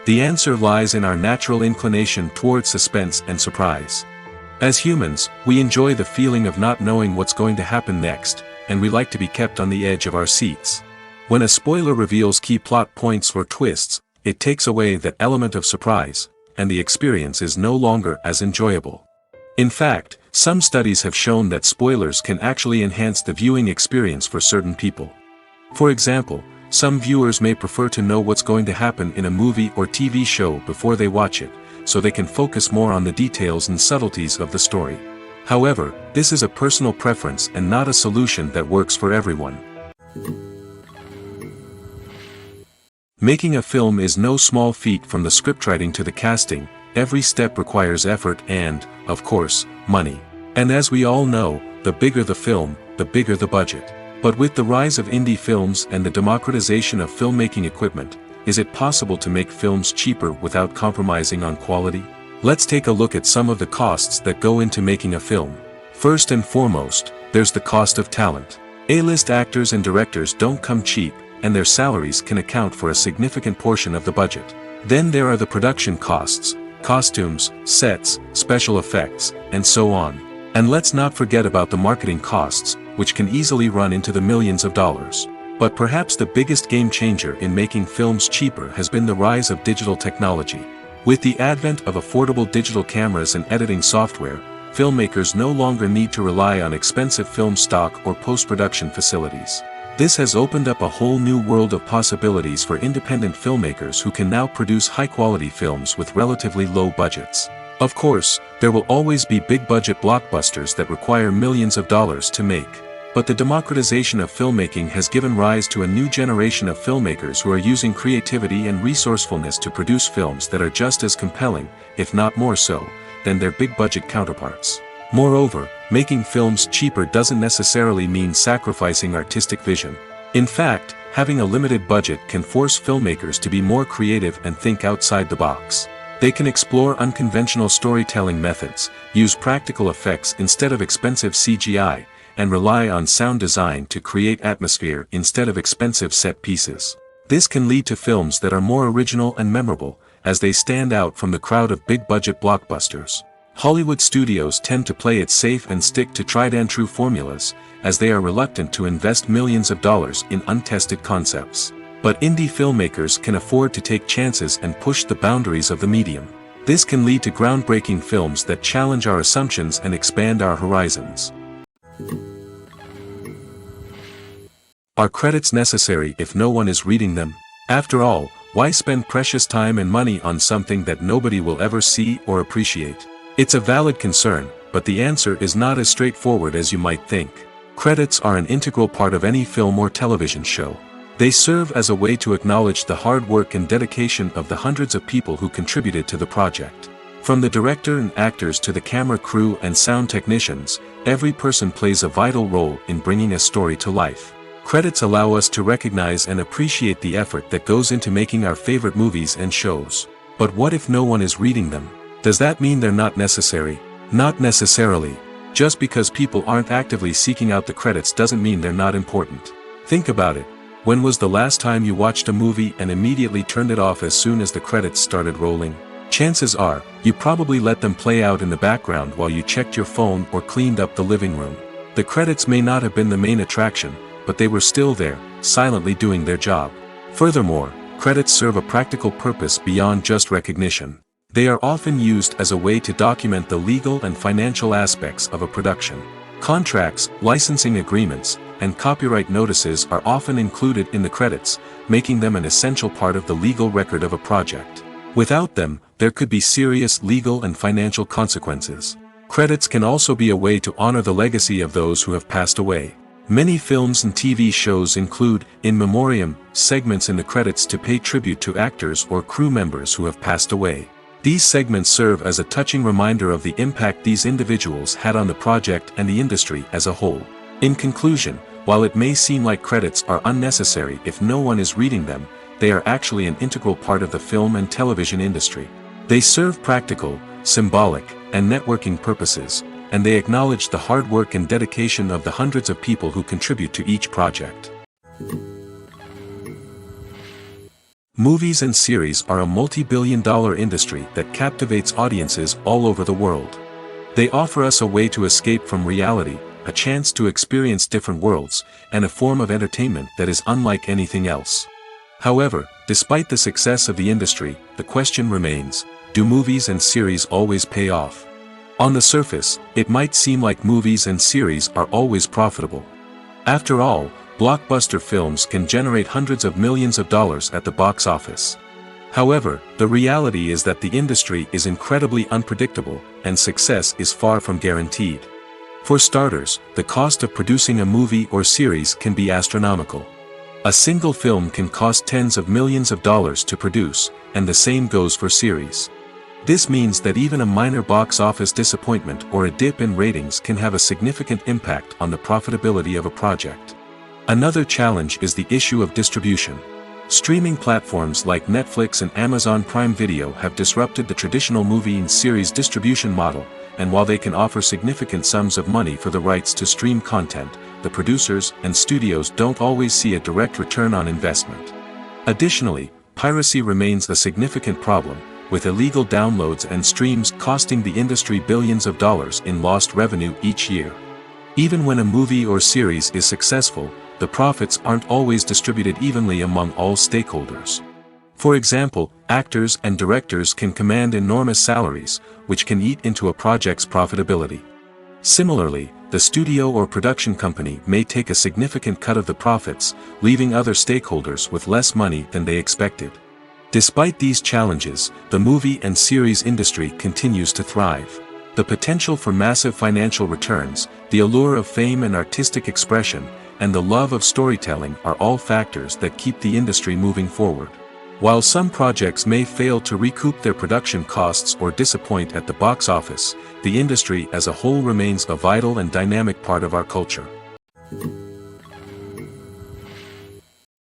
The answer lies in our natural inclination toward suspense and surprise. As humans, we enjoy the feeling of not knowing what's going to happen next, and we like to be kept on the edge of our seats. When a spoiler reveals key plot points or twists, it takes away that element of surprise, and the experience is no longer as enjoyable. In fact, some studies have shown that spoilers can actually enhance the viewing experience for certain people. For example, some viewers may prefer to know what's going to happen in a movie or TV show before they watch it, so they can focus more on the details and subtleties of the story. However, this is a personal preference and not a solution that works for everyone. Making a film is no small feat. From the scriptwriting to the casting, every step requires effort and, of course, money. And as we all know, the bigger the film, the bigger the budget. But with the rise of indie films and the democratization of filmmaking equipment, is it possible to make films cheaper without compromising on quality? Let's take a look at some of the costs that go into making a film. First and foremost, there's the cost of talent. A-list actors and directors don't come cheap, and their salaries can account for a significant portion of the budget. Then there are the production costs, costumes, sets, special effects, and so on. And let's not forget about the marketing costs, which can easily run into the millions of dollars. But perhaps the biggest game changer in making films cheaper has been the rise of digital technology. With the advent of affordable digital cameras and editing software, filmmakers no longer need to rely on expensive film stock or post-production facilities. This has opened up a whole new world of possibilities for independent filmmakers who can now produce high-quality films with relatively low budgets. Of course, there will always be big-budget blockbusters that require millions of dollars to make. But the democratization of filmmaking has given rise to a new generation of filmmakers who are using creativity and resourcefulness to produce films that are just as compelling, if not more so, than their big-budget counterparts. Moreover, making films cheaper doesn't necessarily mean sacrificing artistic vision. In fact, having a limited budget can force filmmakers to be more creative and think outside the box. They can explore unconventional storytelling methods, use practical effects instead of expensive CGI, and rely on sound design to create atmosphere instead of expensive set pieces. This can lead to films that are more original and memorable, as they stand out from the crowd of big-budget blockbusters. Hollywood studios tend to play it safe and stick to tried-and-true formulas, as they are reluctant to invest millions of dollars in untested concepts. But indie filmmakers can afford to take chances and push the boundaries of the medium. This can lead to groundbreaking films that challenge our assumptions and expand our horizons. Are credits necessary if no one is reading them? After all, why spend precious time and money on something that nobody will ever see or appreciate? It's a valid concern, but the answer is not as straightforward as you might think. Credits are an integral part of any film or television show. They serve as a way to acknowledge the hard work and dedication of the hundreds of people who contributed to the project. From the director and actors to the camera crew and sound technicians, every person plays a vital role in bringing a story to life. Credits allow us to recognize and appreciate the effort that goes into making our favorite movies and shows. But what if no one is reading them? Does that mean they're not necessary? Not necessarily. Just because people aren't actively seeking out the credits doesn't mean they're not important. Think about it. When was the last time you watched a movie and immediately turned it off as soon as the credits started rolling? Chances are, you probably let them play out in the background while you checked your phone or cleaned up the living room. The credits may not have been the main attraction, but they were still there, silently doing their job. Furthermore, credits serve a practical purpose beyond just recognition. They are often used as a way to document the legal and financial aspects of a production. Contracts, licensing agreements, and copyright notices are often included in the credits, making them an essential part of the legal record of a project. Without them, there could be serious legal and financial consequences. Credits can also be a way to honor the legacy of those who have passed away. Many films and TV shows include, in memoriam, segments in the credits to pay tribute to actors or crew members who have passed away. These segments serve as a touching reminder of the impact these individuals had on the project and the industry as a whole. In conclusion, while it may seem like credits are unnecessary if no one is reading them, they are actually an integral part of the film and television industry. They serve practical, symbolic, and networking purposes, and they acknowledge the hard work and dedication of the hundreds of people who contribute to each project. Movies and series are a multi-billion-dollar industry that captivates audiences all over the world. They offer us a way to escape from reality, a chance to experience different worlds, and a form of entertainment that is unlike anything else. However, despite the success of the industry, the question remains, do movies and series always pay off? On the surface, it might seem like movies and series are always profitable. After all, blockbuster films can generate hundreds of millions of dollars at the box office. However, the reality is that the industry is incredibly unpredictable, and success is far from guaranteed. For starters, the cost of producing a movie or series can be astronomical. A single film can cost tens of millions of dollars to produce, and the same goes for series. This means that even a minor box office disappointment or a dip in ratings can have a significant impact on the profitability of a project. Another challenge is the issue of distribution. Streaming platforms like Netflix and Amazon Prime Video have disrupted the traditional movie and series distribution model, and while they can offer significant sums of money for the rights to stream content, the producers and studios don't always see a direct return on investment. Additionally, piracy remains a significant problem, with illegal downloads and streams costing the industry billions of dollars in lost revenue each year. Even when a movie or series is successful, the profits aren't always distributed evenly among all stakeholders. For example, actors and directors can command enormous salaries, which can eat into a project's profitability. Similarly, the studio or production company may take a significant cut of the profits, leaving other stakeholders with less money than they expected. Despite these challenges, the movie and series industry continues to thrive. The potential for massive financial returns, the allure of fame and artistic expression, and the love of storytelling are all factors that keep the industry moving forward. While some projects may fail to recoup their production costs or disappoint at the box office, the industry as a whole remains a vital and dynamic part of our culture.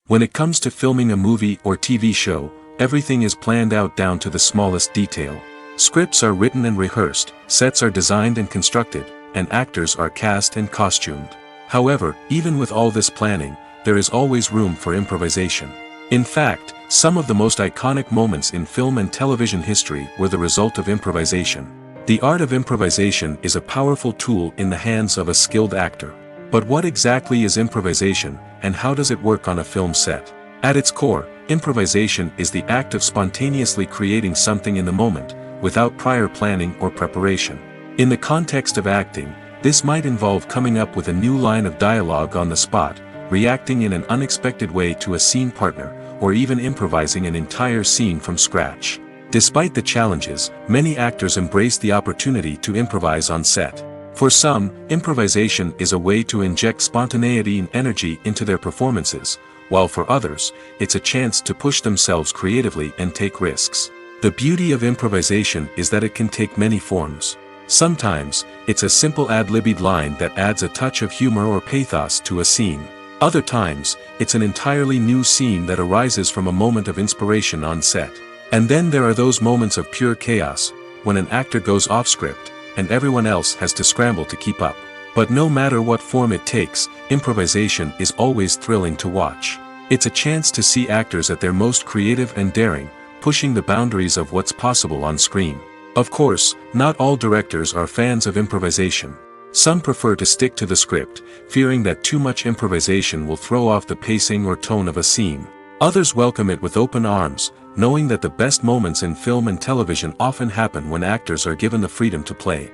When it comes to filming a movie or TV show, everything is planned out down to the smallest detail. Scripts are written and rehearsed, sets are designed and constructed, and actors are cast and costumed. However, even with all this planning, there is always room for improvisation. In fact, some of the most iconic moments in film and television history were the result of improvisation. The art of improvisation is a powerful tool in the hands of a skilled actor. But what exactly is improvisation, and how does it work on a film set? At its core, improvisation is the act of spontaneously creating something in the moment, without prior planning or preparation. In the context of acting, this might involve coming up with a new line of dialogue on the spot, reacting in an unexpected way to a scene partner, or even improvising an entire scene from scratch. Despite the challenges, many actors embrace the opportunity to improvise on set. For some, improvisation is a way to inject spontaneity and energy into their performances, while for others, it's a chance to push themselves creatively and take risks. The beauty of improvisation is that it can take many forms. Sometimes, it's a simple ad-libbed line that adds a touch of humor or pathos to a scene. Other times, it's an entirely new scene that arises from a moment of inspiration on set. And then there are those moments of pure chaos, when an actor goes off script, and everyone else has to scramble to keep up. But no matter what form it takes, improvisation is always thrilling to watch. It's a chance to see actors at their most creative and daring, pushing the boundaries of what's possible on screen. Of course, not all directors are fans of improvisation. Some prefer to stick to the script, fearing that too much improvisation will throw off the pacing or tone of a scene. Others welcome it with open arms, knowing that the best moments in film and television often happen when actors are given the freedom to play.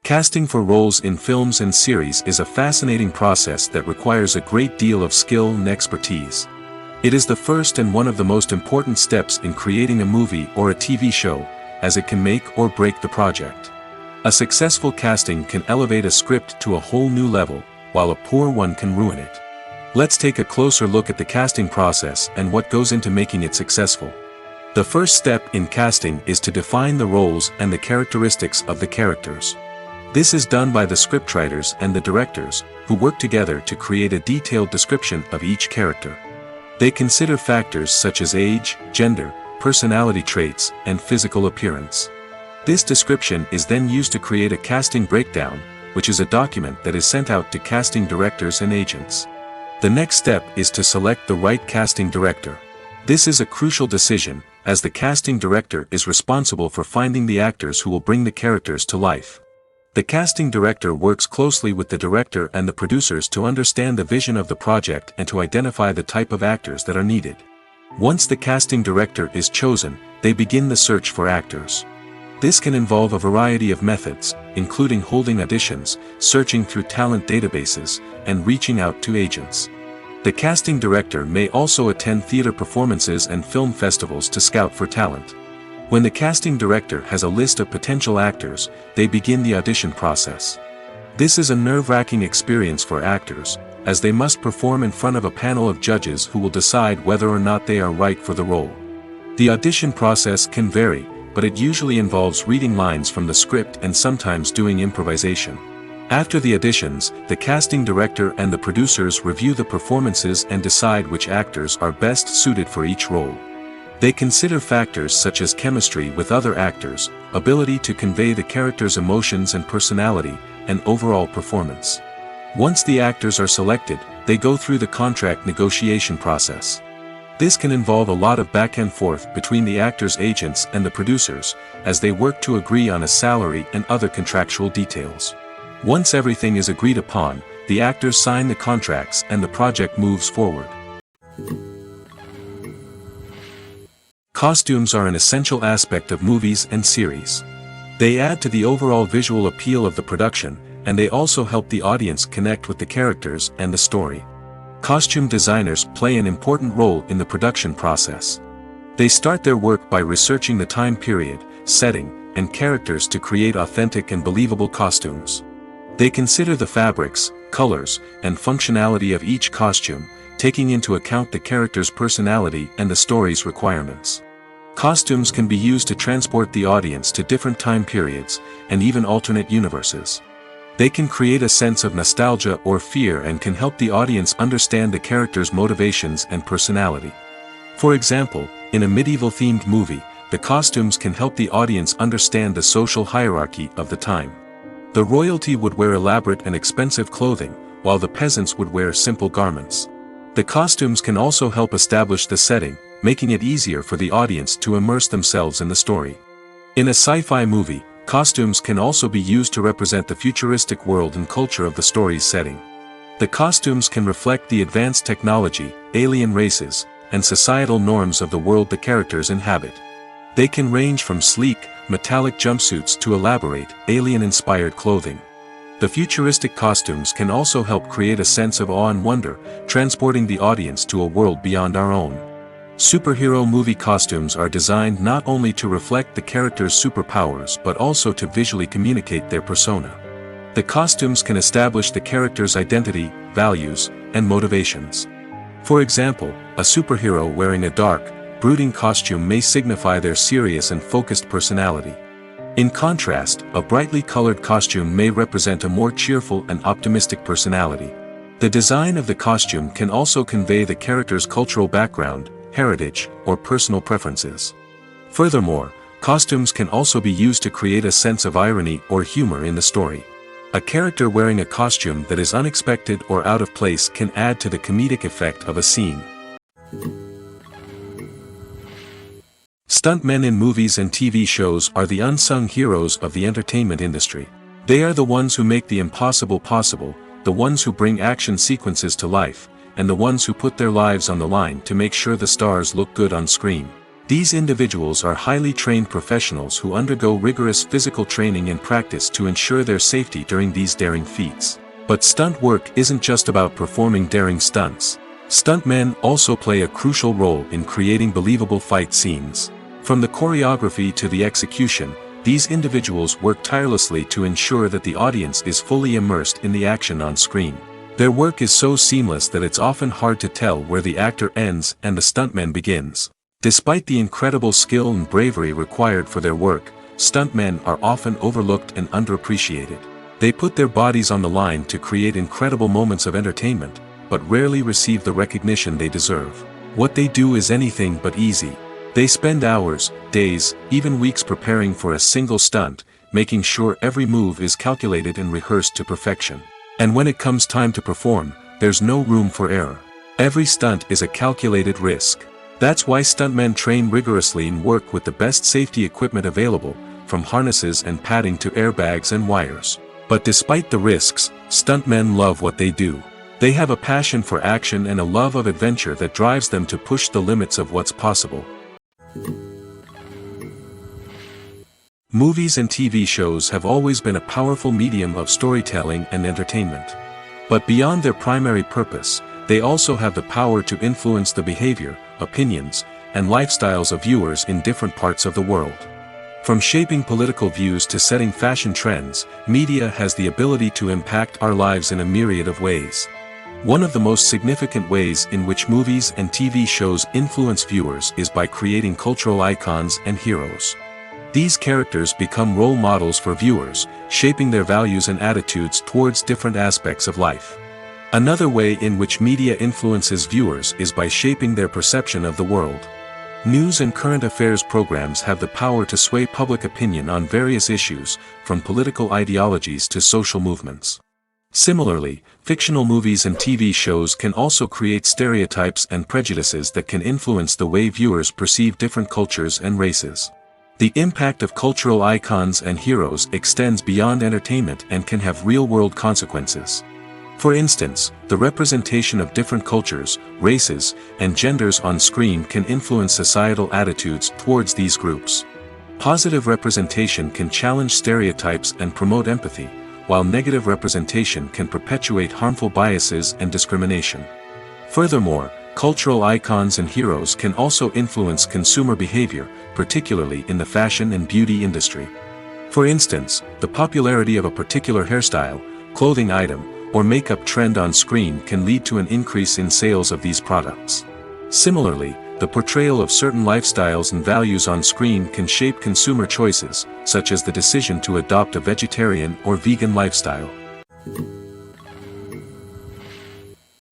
Casting for roles in films and series is a fascinating process that requires a great deal of skill and expertise. It is the first and one of the most important steps in creating a movie or a TV show, as it can make or break the project. A successful casting can elevate a script to a whole new level, while a poor one can ruin it. Let's take a closer look at the casting process and what goes into making it successful. The first step in casting is to define the roles and the characteristics of the characters. This is done by the scriptwriters and the directors, who work together to create a detailed description of each character. They consider factors such as age, gender, personality traits, and physical appearance. This description is then used to create a casting breakdown, which is a document that is sent out to casting directors and agents. The next step is to select the right casting director. This is a crucial decision, as the casting director is responsible for finding the actors who will bring the characters to life. The casting director works closely with the director and the producers to understand the vision of the project and to identify the type of actors that are needed. Once the casting director is chosen, they begin the search for actors. This can involve a variety of methods, including holding auditions, searching through talent databases, and reaching out to agents. The casting director may also attend theater performances and film festivals to scout for talent. When the casting director has a list of potential actors, they begin the audition process. This is a nerve-wracking experience for actors, as they must perform in front of a panel of judges who will decide whether or not they are right for the role. The audition process can vary, but it usually involves reading lines from the script and sometimes doing improvisation. After the auditions, the casting director and the producers review the performances and decide which actors are best suited for each role. They consider factors such as chemistry with other actors, ability to convey the character's emotions and personality, and overall performance. Once the actors are selected, they go through the contract negotiation process. This can involve a lot of back and forth between the actors' agents and the producers, as they work to agree on a salary and other contractual details. Once everything is agreed upon, the actors sign the contracts and the project moves forward. Costumes are an essential aspect of movies and series. They add to the overall visual appeal of the production, and they also help the audience connect with the characters and the story. Costume designers play an important role in the production process. They start their work by researching the time period, setting, and characters to create authentic and believable costumes. They consider the fabrics, colors, and functionality of each costume, taking into account the character's personality and the story's requirements. Costumes can be used to transport the audience to different time periods, and even alternate universes. They can create a sense of nostalgia or fear and can help the audience understand the character's motivations and personality. For example, in a medieval-themed movie, the costumes can help the audience understand the social hierarchy of the time. The royalty would wear elaborate and expensive clothing, while the peasants would wear simple garments. The costumes can also help establish the setting, making it easier for the audience to immerse themselves in the story. In a sci-fi movie, costumes can also be used to represent the futuristic world and culture of the story's setting. The costumes can reflect the advanced technology, alien races, and societal norms of the world the characters inhabit. They can range from sleek, metallic jumpsuits to elaborate, alien-inspired clothing. The futuristic costumes can also help create a sense of awe and wonder, transporting the audience to a world beyond our own. Superhero movie costumes are designed not only to reflect the character's superpowers but also to visually communicate their persona. The costumes can establish the character's identity, values, and motivations. For example, a superhero wearing a dark, brooding costume may signify their serious and focused personality. In contrast, a brightly colored costume may represent a more cheerful and optimistic personality. The design of the costume can also convey the character's cultural background, heritage, or personal preferences. Furthermore, costumes can also be used to create a sense of irony or humor in the story. A character wearing a costume that is unexpected or out of place can add to the comedic effect of a scene. Stuntmen in movies and TV shows are the unsung heroes of the entertainment industry. They are the ones who make the impossible possible, the ones who bring action sequences to life, and the ones who put their lives on the line to make sure the stars look good on screen. These individuals are highly trained professionals who undergo rigorous physical training and practice to ensure their safety during these daring feats. But stunt work isn't just about performing daring stunts. Stuntmen also play a crucial role in creating believable fight scenes. From the choreography to the execution, these individuals work tirelessly to ensure that the audience is fully immersed in the action on screen. Their work is so seamless that it's often hard to tell where the actor ends and the stuntman begins. Despite the incredible skill and bravery required for their work, stuntmen are often overlooked and underappreciated. They put their bodies on the line to create incredible moments of entertainment, but rarely receive the recognition they deserve. What they do is anything but easy. They spend hours, days, even weeks preparing for a single stunt, making sure every move is calculated and rehearsed to perfection. And when it comes time to perform, there's no room for error. Every stunt is a calculated risk. That's why stuntmen train rigorously and work with the best safety equipment available, from harnesses and padding to airbags and wires. But despite the risks, stuntmen love what they do. They have a passion for action and a love of adventure that drives them to push the limits of what's possible. Movies and TV shows have always been a powerful medium of storytelling and entertainment. But beyond their primary purpose, they also have the power to influence the behavior, opinions, and lifestyles of viewers in different parts of the world. From shaping political views to setting fashion trends, media has the ability to impact our lives in a myriad of ways. One of the most significant ways in which movies and TV shows influence viewers is by creating cultural icons and heroes. These characters become role models for viewers, shaping their values and attitudes towards different aspects of life. Another way in which media influences viewers is by shaping their perception of the world. News and current affairs programs have the power to sway public opinion on various issues, from political ideologies to social movements. Similarly, fictional movies and TV shows can also create stereotypes and prejudices that can influence the way viewers perceive different cultures and races. The impact of cultural icons and heroes extends beyond entertainment and can have real-world consequences. For instance, the representation of different cultures, races, and genders on screen can influence societal attitudes towards these groups. Positive representation can challenge stereotypes and promote empathy, while negative representation can perpetuate harmful biases and discrimination. Furthermore, cultural icons and heroes can also influence consumer behavior, particularly in the fashion and beauty industry. For instance, the popularity of a particular hairstyle, clothing item, or makeup trend on screen can lead to an increase in sales of these products. Similarly, the portrayal of certain lifestyles and values on screen can shape consumer choices, such as the decision to adopt a vegetarian or vegan lifestyle.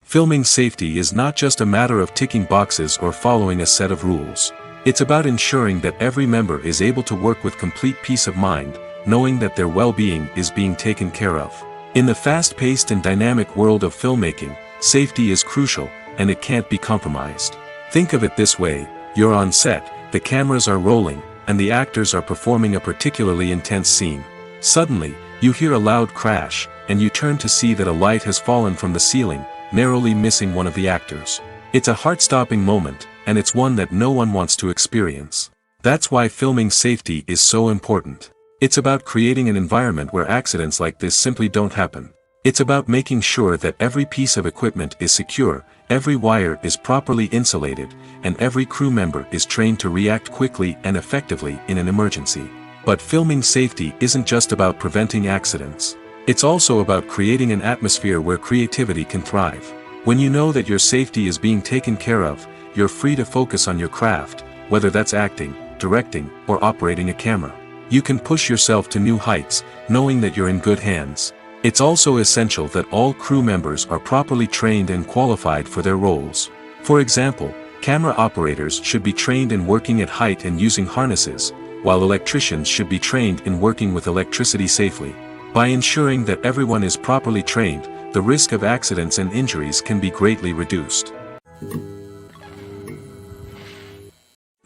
Filming safety is not just a matter of ticking boxes or following a set of rules. It's about ensuring that every member is able to work with complete peace of mind, knowing that their well-being is being taken care of. In the fast-paced and dynamic world of filmmaking, safety is crucial, and it can't be compromised. Think of it this way: you're on set, the cameras are rolling, and the actors are performing a particularly intense scene. Suddenly, you hear a loud crash, and you turn to see that a light has fallen from the ceiling, narrowly missing one of the actors. It's a heart-stopping moment, and it's one that no one wants to experience. That's why filming safety is so important. It's about creating an environment where accidents like this simply don't happen. It's about making sure that every piece of equipment is secure, every wire is properly insulated, and every crew member is trained to react quickly and effectively in an emergency. But filming safety isn't just about preventing accidents. It's also about creating an atmosphere where creativity can thrive. When you know that your safety is being taken care of, you're free to focus on your craft, whether that's acting, directing, or operating a camera. You can push yourself to new heights, knowing that you're in good hands. It's also essential that all crew members are properly trained and qualified for their roles. For example, camera operators should be trained in working at height and using harnesses, while electricians should be trained in working with electricity safely. By ensuring that everyone is properly trained, the risk of accidents and injuries can be greatly reduced.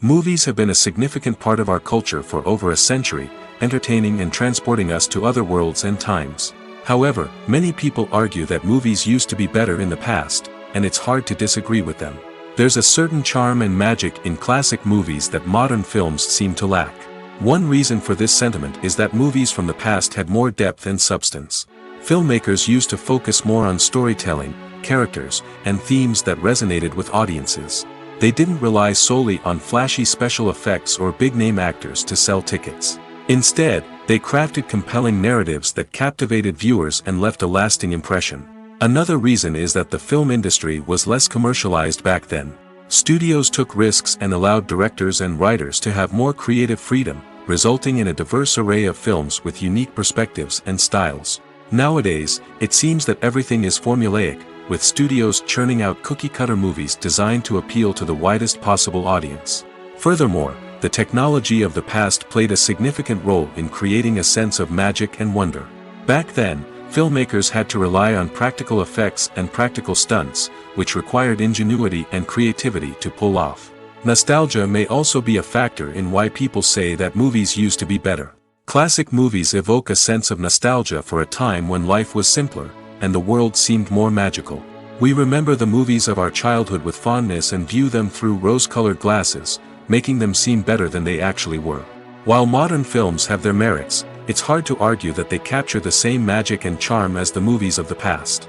Movies have been a significant part of our culture for over a century, entertaining and transporting us to other worlds and times. However, many people argue that movies used to be better in the past, and it's hard to disagree with them. There's a certain charm and magic in classic movies that modern films seem to lack. One reason for this sentiment is that movies from the past had more depth and substance. Filmmakers used to focus more on storytelling, characters, and themes that resonated with audiences. They didn't rely solely on flashy special effects or big-name actors to sell tickets. Instead, they crafted compelling narratives that captivated viewers and left a lasting impression. Another reason is that the film industry was less commercialized back then. Studios took risks and allowed directors and writers to have more creative freedom, resulting in a diverse array of films with unique perspectives and styles. Nowadays, it seems that everything is formulaic, with studios churning out cookie-cutter movies designed to appeal to the widest possible audience. Furthermore, the technology of the past played a significant role in creating a sense of magic and wonder. Back then, filmmakers had to rely on practical effects and practical stunts, which required ingenuity and creativity to pull off. Nostalgia may also be a factor in why people say that movies used to be better. Classic movies evoke a sense of nostalgia for a time when life was simpler, and the world seemed more magical. We remember the movies of our childhood with fondness and view them through rose-colored glasses, making them seem better than they actually were. While modern films have their merits, it's hard to argue that they capture the same magic and charm as the movies of the past.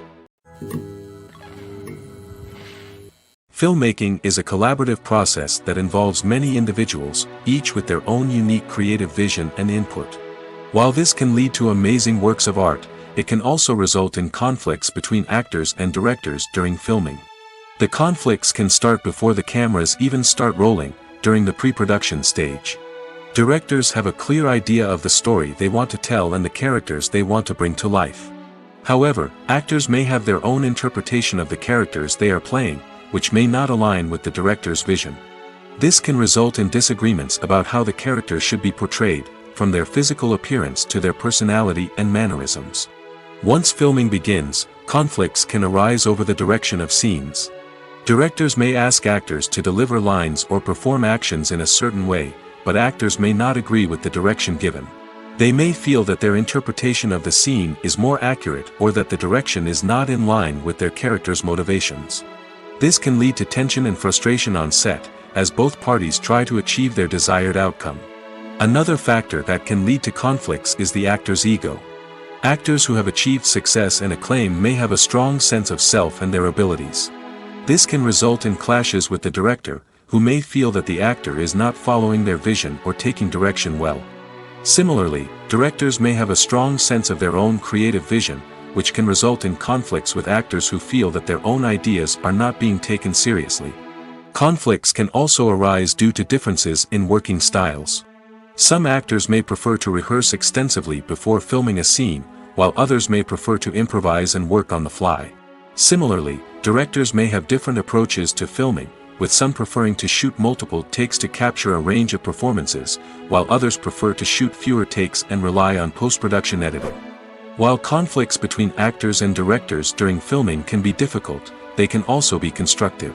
Filmmaking is a collaborative process that involves many individuals, each with their own unique creative vision and input. While this can lead to amazing works of art, it can also result in conflicts between actors and directors during filming. The conflicts can start before the cameras even start rolling, during the pre-production stage. Directors have a clear idea of the story they want to tell and the characters they want to bring to life. However, actors may have their own interpretation of the characters they are playing, which may not align with the director's vision. This can result in disagreements about how the characters should be portrayed, from their physical appearance to their personality and mannerisms. Once filming begins, conflicts can arise over the direction of scenes. Directors may ask actors to deliver lines or perform actions in a certain way, but actors may not agree with the direction given. They may feel that their interpretation of the scene is more accurate or that the direction is not in line with their character's motivations. This can lead to tension and frustration on set, as both parties try to achieve their desired outcome. Another factor that can lead to conflicts is the actor's ego. Actors who have achieved success and acclaim may have a strong sense of self and their abilities. This can result in clashes with the director, who may feel that the actor is not following their vision or taking direction well. Similarly, directors may have a strong sense of their own creative vision, which can result in conflicts with actors who feel that their own ideas are not being taken seriously. Conflicts can also arise due to differences in working styles. Some actors may prefer to rehearse extensively before filming a scene, while others may prefer to improvise and work on the fly. Similarly, directors may have different approaches to filming, with some preferring to shoot multiple takes to capture a range of performances, while others prefer to shoot fewer takes and rely on post-production editing. While conflicts between actors and directors during filming can be difficult, they can also be constructive.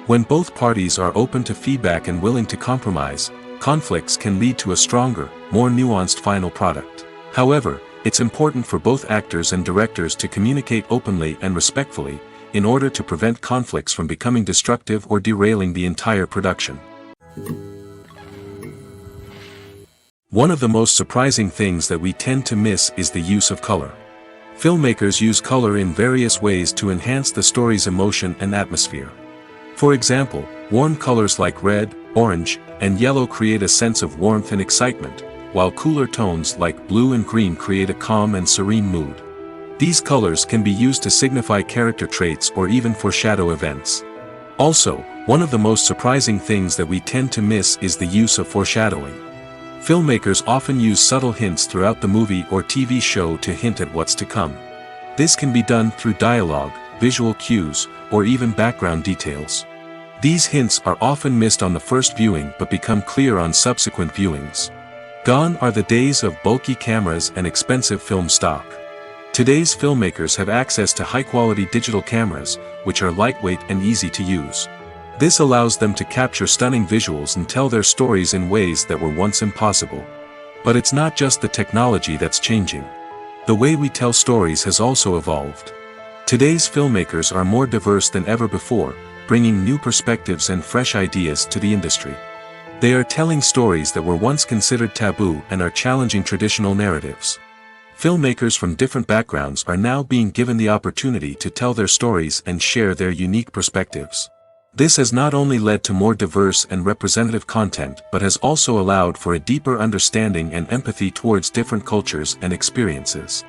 When both parties are open to feedback and willing to compromise, conflicts can lead to a stronger, more nuanced final product. However, it's important for both actors and directors to communicate openly and respectfully, in order to prevent conflicts from becoming destructive or derailing the entire production. One of the most surprising things that we tend to miss is the use of color. Filmmakers use color in various ways to enhance the story's emotion and atmosphere. For example, warm colors like red, orange, and yellow create a sense of warmth and excitement, while cooler tones like blue and green create a calm and serene mood. These colors can be used to signify character traits or even foreshadow events. Also, one of the most surprising things that we tend to miss is the use of foreshadowing. Filmmakers often use subtle hints throughout the movie or TV show to hint at what's to come. This can be done through dialogue, visual cues, or even background details. These hints are often missed on the first viewing but become clear on subsequent viewings. Gone are the days of bulky cameras and expensive film stock. Today's filmmakers have access to high-quality digital cameras, which are lightweight and easy to use. This allows them to capture stunning visuals and tell their stories in ways that were once impossible. But it's not just the technology that's changing. The way we tell stories has also evolved. Today's filmmakers are more diverse than ever before, bringing new perspectives and fresh ideas to the industry. They are telling stories that were once considered taboo and are challenging traditional narratives. Filmmakers from different backgrounds are now being given the opportunity to tell their stories and share their unique perspectives. This has not only led to more diverse and representative content but has also allowed for a deeper understanding and empathy towards different cultures and experiences.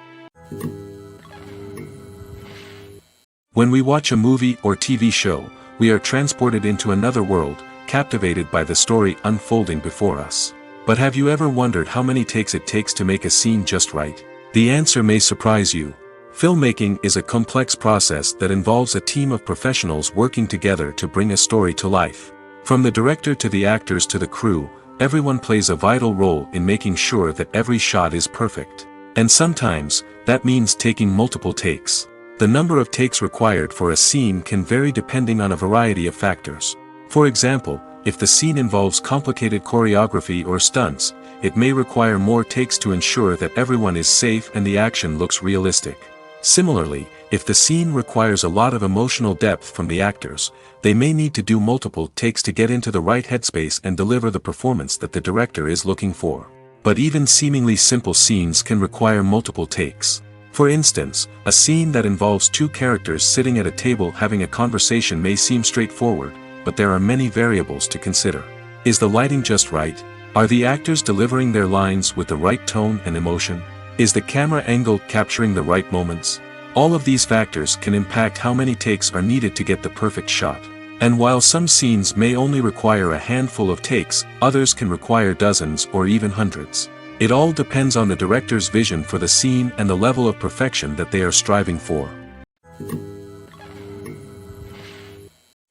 When we watch a movie or TV show, we are transported into another world, captivated by the story unfolding before us. But have you ever wondered how many takes it takes to make a scene just right? The answer may surprise you. Filmmaking is a complex process that involves a team of professionals working together to bring a story to life. From the director to the actors to the crew, everyone plays a vital role in making sure that every shot is perfect. And sometimes, that means taking multiple takes. The number of takes required for a scene can vary depending on a variety of factors. For example, if the scene involves complicated choreography or stunts, it may require more takes to ensure that everyone is safe and the action looks realistic. Similarly, if the scene requires a lot of emotional depth from the actors, they may need to do multiple takes to get into the right headspace and deliver the performance that the director is looking for. But even seemingly simple scenes can require multiple takes. For instance, a scene that involves two characters sitting at a table having a conversation may seem straightforward, but there are many variables to consider. Is the lighting just right? Are the actors delivering their lines with the right tone and emotion? Is the camera angle capturing the right moments? All of these factors can impact how many takes are needed to get the perfect shot. And while some scenes may only require a handful of takes, others can require dozens or even hundreds. It all depends on the director's vision for the scene and the level of perfection that they are striving for.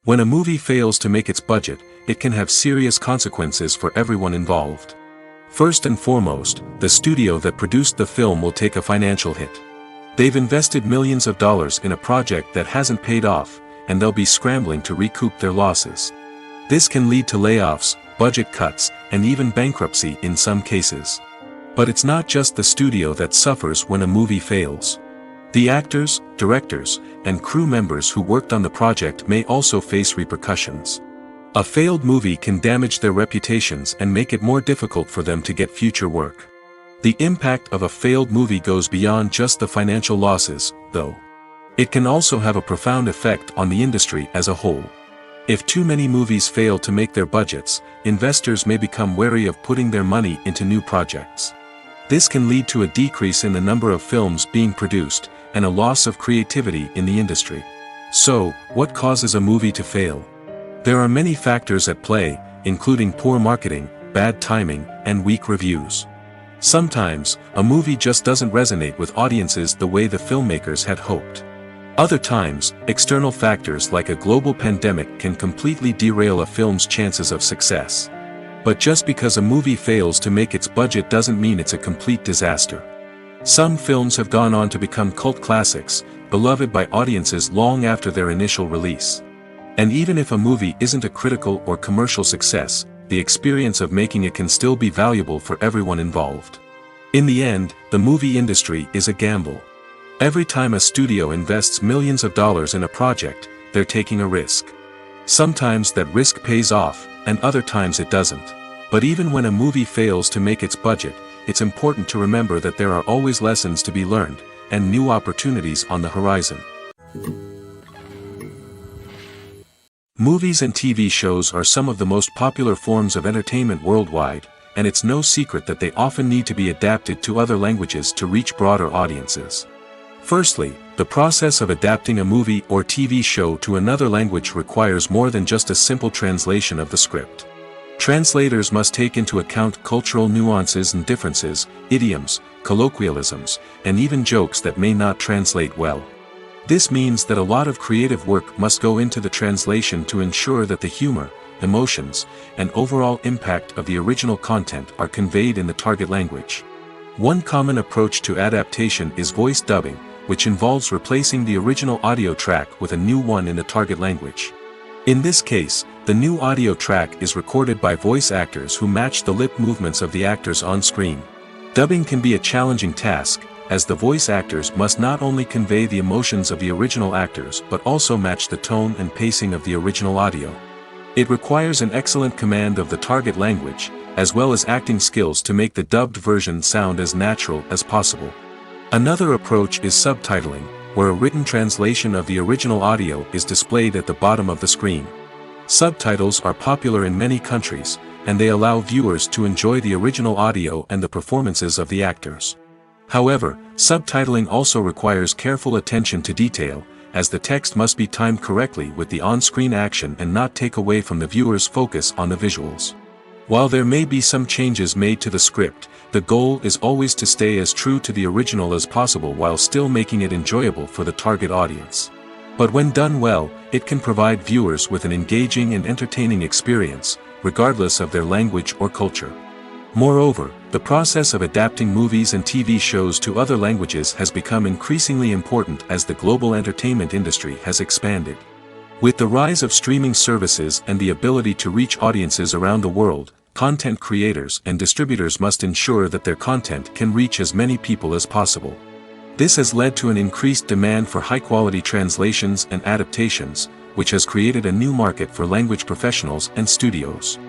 When a movie fails to make its budget, it can have serious consequences for everyone involved. First and foremost, the studio that produced the film will take a financial hit. They've invested millions of dollars in a project that hasn't paid off, and they'll be scrambling to recoup their losses. This can lead to layoffs, budget cuts, and even bankruptcy in some cases. But it's not just the studio that suffers when a movie fails. The actors, directors, and crew members who worked on the project may also face repercussions. A failed movie can damage their reputations and make it more difficult for them to get future work. The impact of a failed movie goes beyond just the financial losses, though. It can also have a profound effect on the industry as a whole. If too many movies fail to make their budgets, investors may become wary of putting their money into new projects. This can lead to a decrease in the number of films being produced, and a loss of creativity in the industry. So, what causes a movie to fail? There are many factors at play, including poor marketing, bad timing, and weak reviews. Sometimes, a movie just doesn't resonate with audiences the way the filmmakers had hoped. Other times, external factors like a global pandemic can completely derail a film's chances of success. But just because a movie fails to make its budget doesn't mean it's a complete disaster. Some films have gone on to become cult classics, beloved by audiences long after their initial release. And even if a movie isn't a critical or commercial success, the experience of making it can still be valuable for everyone involved. In the end, the movie industry is a gamble. Every time a studio invests millions of dollars in a project, they're taking a risk. Sometimes that risk pays off, and other times it doesn't. But even when a movie fails to make its budget, it's important to remember that there are always lessons to be learned, and new opportunities on the horizon. Movies and TV shows are some of the most popular forms of entertainment worldwide, and it's no secret that they often need to be adapted to other languages to reach broader audiences. Firstly, the process of adapting a movie or TV show to another language requires more than just a simple translation of the script. Translators must take into account cultural nuances and differences, idioms, colloquialisms, and even jokes that may not translate well. This means that a lot of creative work must go into the translation to ensure that the humor, emotions, and overall impact of the original content are conveyed in the target language. One common approach to adaptation is voice dubbing, which involves replacing the original audio track with a new one in the target language. In this case, the new audio track is recorded by voice actors who match the lip movements of the actors on screen. Dubbing can be a challenging task, as the voice actors must not only convey the emotions of the original actors but also match the tone and pacing of the original audio. It requires an excellent command of the target language, as well as acting skills to make the dubbed version sound as natural as possible. Another approach is subtitling, where a written translation of the original audio is displayed at the bottom of the screen. Subtitles are popular in many countries, and they allow viewers to enjoy the original audio and the performances of the actors. However, subtitling also requires careful attention to detail, as the text must be timed correctly with the on-screen action and not take away from the viewer's focus on the visuals. While there may be some changes made to the script, the goal is always to stay as true to the original as possible while still making it enjoyable for the target audience. But when done well, it can provide viewers with an engaging and entertaining experience, regardless of their language or culture. Moreover, the process of adapting movies and TV shows to other languages has become increasingly important as the global entertainment industry has expanded. With the rise of streaming services and the ability to reach audiences around the world, content creators and distributors must ensure that their content can reach as many people as possible. This has led to an increased demand for high-quality translations and adaptations, which has created a new market for language professionals and studios.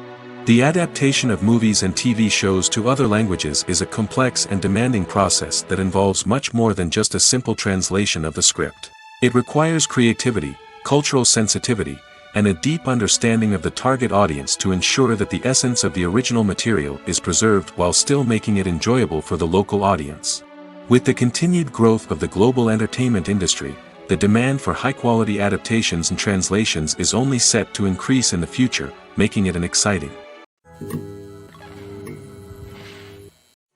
The adaptation of movies and TV shows to other languages is a complex and demanding process that involves much more than just a simple translation of the script. It requires creativity, cultural sensitivity, and a deep understanding of the target audience to ensure that the essence of the original material is preserved while still making it enjoyable for the local audience. With the continued growth of the global entertainment industry, the demand for high-quality adaptations and translations is only set to increase in the future, making it an exciting.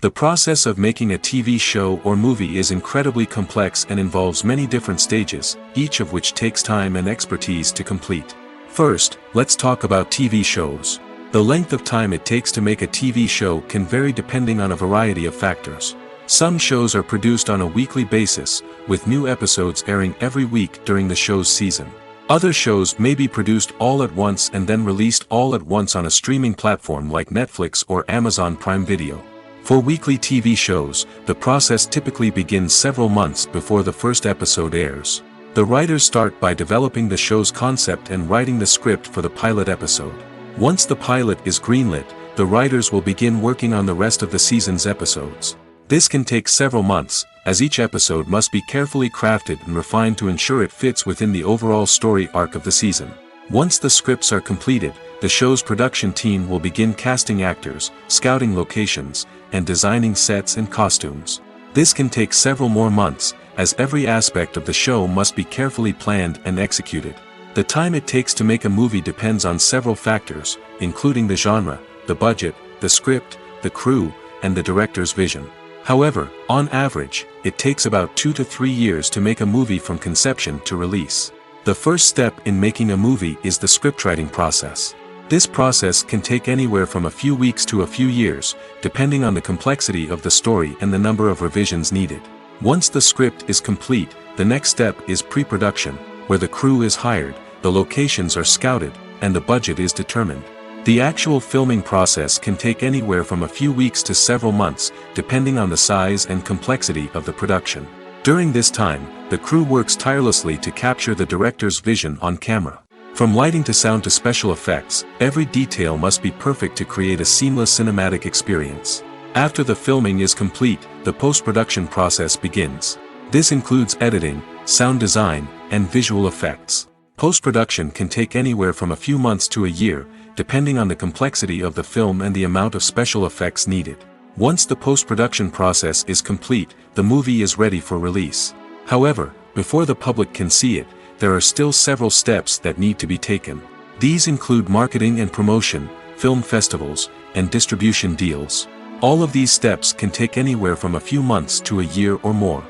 The process of making a TV show or movie is incredibly complex and involves many different stages, each of which takes time and expertise to complete. First, let's talk about TV shows. The length of time it takes to make a TV show can vary depending on a variety of factors. Some shows are produced on a weekly basis, with new episodes airing every week during the show's season. Other shows may be produced all at once and then released all at once on a streaming platform like Netflix or Amazon Prime Video. For weekly TV shows, the process typically begins several months before the first episode airs. The writers start by developing the show's concept and writing the script for the pilot episode. Once the pilot is greenlit, the writers will begin working on the rest of the season's episodes. This can take several months, as each episode must be carefully crafted and refined to ensure it fits within the overall story arc of the season. Once the scripts are completed, the show's production team will begin casting actors, scouting locations, and designing sets and costumes. This can take several more months, as every aspect of the show must be carefully planned and executed. The time it takes to make a movie depends on several factors, including the genre, the budget, the script, the crew, and the director's vision. However, on average, it takes about 2 to 3 years to make a movie from conception to release. The first step in making a movie is the scriptwriting process. This process can take anywhere from a few weeks to a few years, depending on the complexity of the story and the number of revisions needed. Once the script is complete, the next step is pre-production, where the crew is hired, the locations are scouted, and the budget is determined. The actual filming process can take anywhere from a few weeks to several months, depending on the size and complexity of the production. During this time, the crew works tirelessly to capture the director's vision on camera. From lighting to sound to special effects, every detail must be perfect to create a seamless cinematic experience. After the filming is complete, the post-production process begins. This includes editing, sound design, and visual effects. Post-production can take anywhere from a few months to a year, depending on the complexity of the film and the amount of special effects needed. Once the post-production process is complete, the movie is ready for release. However, before the public can see it, there are still several steps that need to be taken. These include marketing and promotion, film festivals, and distribution deals. All of these steps can take anywhere from a few months to a year or more.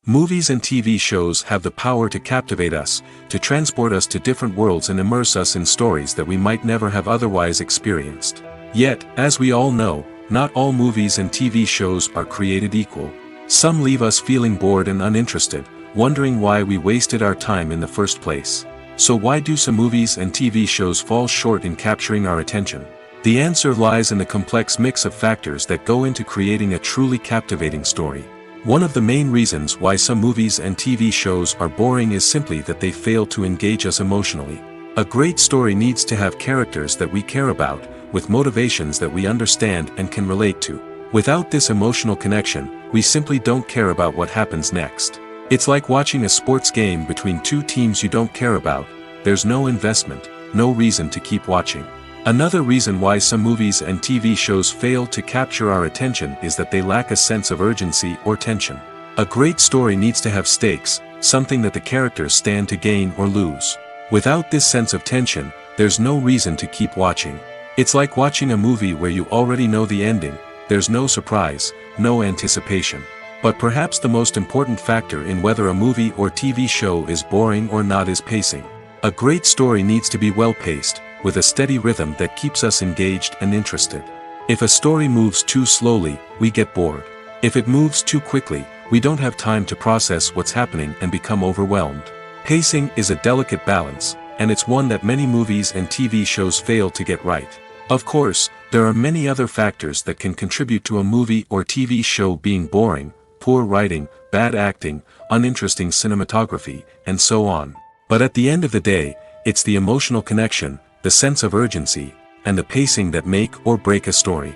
Movies and TV shows have the power to captivate us, to transport us to different worlds and immerse us in stories that we might never have otherwise experienced. Yet, as we all know, not all movies and TV shows are created equal. Some leave us feeling bored and uninterested, wondering why we wasted our time in the first place. So why do some movies and TV shows fall short in capturing our attention? The answer lies in the complex mix of factors that go into creating a truly captivating story. One of the main reasons why some movies and TV shows are boring is simply that they fail to engage us emotionally. A great story needs to have characters that we care about, with motivations that we understand and can relate to. Without this emotional connection, we simply don't care about what happens next. It's like watching a sports game between two teams you don't care about. There's no investment, no reason to keep watching. Another reason why some movies and TV shows fail to capture our attention is that they lack a sense of urgency or tension. A great story needs to have stakes, something that the characters stand to gain or lose. Without this sense of tension, there's no reason to keep watching. It's like watching a movie where you already know the ending. There's no surprise, no anticipation. But perhaps the most important factor in whether a movie or TV show is boring or not is pacing. A great story needs to be well-paced, with a steady rhythm that keeps us engaged and interested. If a story moves too slowly, we get bored. If it moves too quickly, we don't have time to process what's happening and become overwhelmed. Pacing is a delicate balance, and it's one that many movies and TV shows fail to get right. Of course, there are many other factors that can contribute to a movie or TV show being boring: poor writing, bad acting, uninteresting cinematography, and so on. But at the end of the day, it's the emotional connection, the sense of urgency, and the pacing that make or break a story.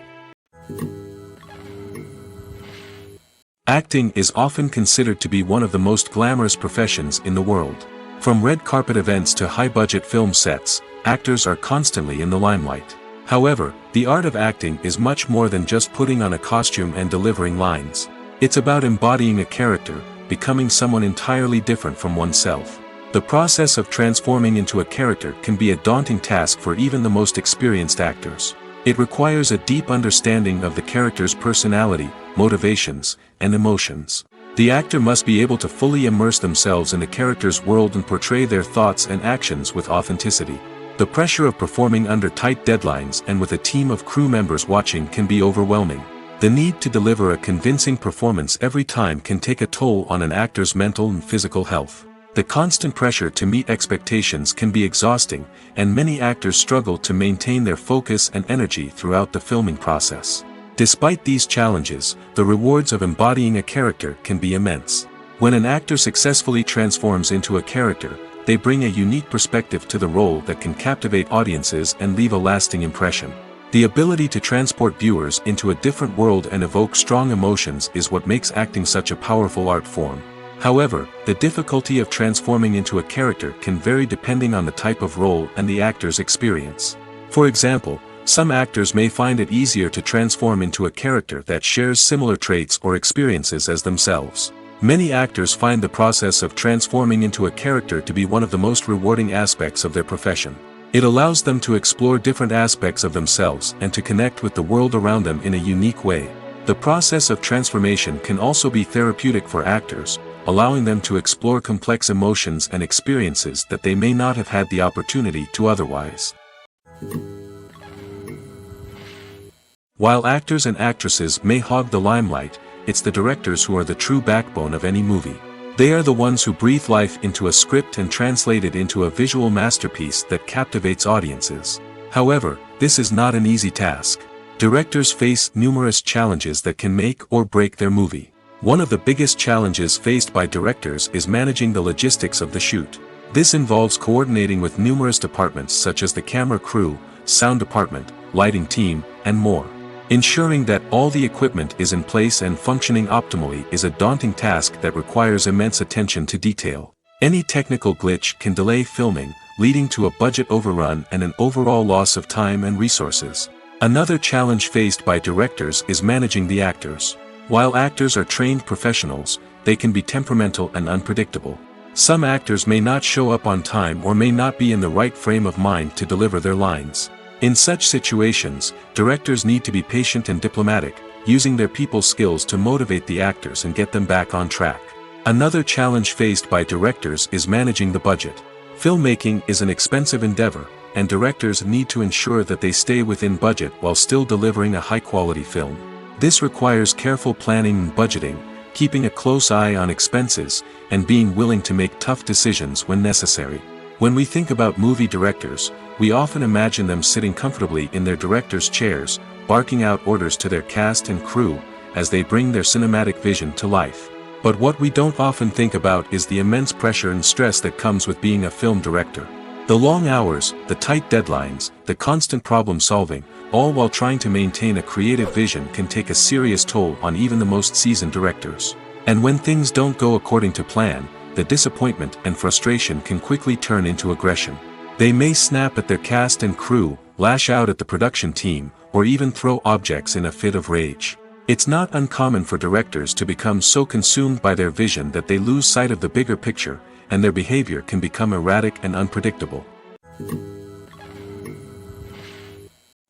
Acting is often considered to be one of the most glamorous professions in the world. From red carpet events to high-budget film sets, actors are constantly in the limelight. However, the art of acting is much more than just putting on a costume and delivering lines. It's about embodying a character, becoming someone entirely different from oneself. The process of transforming into a character can be a daunting task for even the most experienced actors. It requires a deep understanding of the character's personality, motivations, and emotions. The actor must be able to fully immerse themselves in the character's world and portray their thoughts and actions with authenticity. The pressure of performing under tight deadlines and with a team of crew members watching can be overwhelming. The need to deliver a convincing performance every time can take a toll on an actor's mental and physical health. The constant pressure to meet expectations can be exhausting, and many actors struggle to maintain their focus and energy throughout the filming process. Despite these challenges, the rewards of embodying a character can be immense. When an actor successfully transforms into a character, they bring a unique perspective to the role that can captivate audiences and leave a lasting impression. The ability to transport viewers into a different world and evoke strong emotions is what makes acting such a powerful art form. However, the difficulty of transforming into a character can vary depending on the type of role and the actor's experience. For example, some actors may find it easier to transform into a character that shares similar traits or experiences as themselves. Many actors find the process of transforming into a character to be one of the most rewarding aspects of their profession. It allows them to explore different aspects of themselves and to connect with the world around them in a unique way. The process of transformation can also be therapeutic for actors, allowing them to explore complex emotions and experiences that they may not have had the opportunity to otherwise. While actors and actresses may hog the limelight, it's the directors who are the true backbone of any movie. They are the ones who breathe life into a script and translate it into a visual masterpiece that captivates audiences. However, this is not an easy task. Directors face numerous challenges that can make or break their movie. One of the biggest challenges faced by directors is managing the logistics of the shoot. This involves coordinating with numerous departments such as the camera crew, sound department, lighting team, and more. Ensuring that all the equipment is in place and functioning optimally is a daunting task that requires immense attention to detail. Any technical glitch can delay filming, leading to a budget overrun and an overall loss of time and resources. Another challenge faced by directors is managing the actors. While actors are trained professionals, they can be temperamental and unpredictable. Some actors may not show up on time or may not be in the right frame of mind to deliver their lines. In such situations, directors need to be patient and diplomatic, using their people skills to motivate the actors and get them back on track. Another challenge faced by directors is managing the budget. Filmmaking is an expensive endeavor, and directors need to ensure that they stay within budget while still delivering a high-quality film. This requires careful planning and budgeting, keeping a close eye on expenses, and being willing to make tough decisions when necessary. When we think about movie directors, we often imagine them sitting comfortably in their director's chairs, barking out orders to their cast and crew, as they bring their cinematic vision to life. But what we don't often think about is the immense pressure and stress that comes with being a film director. The long hours, the tight deadlines, the constant problem solving, all while trying to maintain a creative vision can take a serious toll on even the most seasoned directors. And when things don't go according to plan, the disappointment and frustration can quickly turn into aggression. They may snap at their cast and crew, lash out at the production team, or even throw objects in a fit of rage. It's not uncommon for directors to become so consumed by their vision that they lose sight of the bigger picture, and their behavior can become erratic and unpredictable.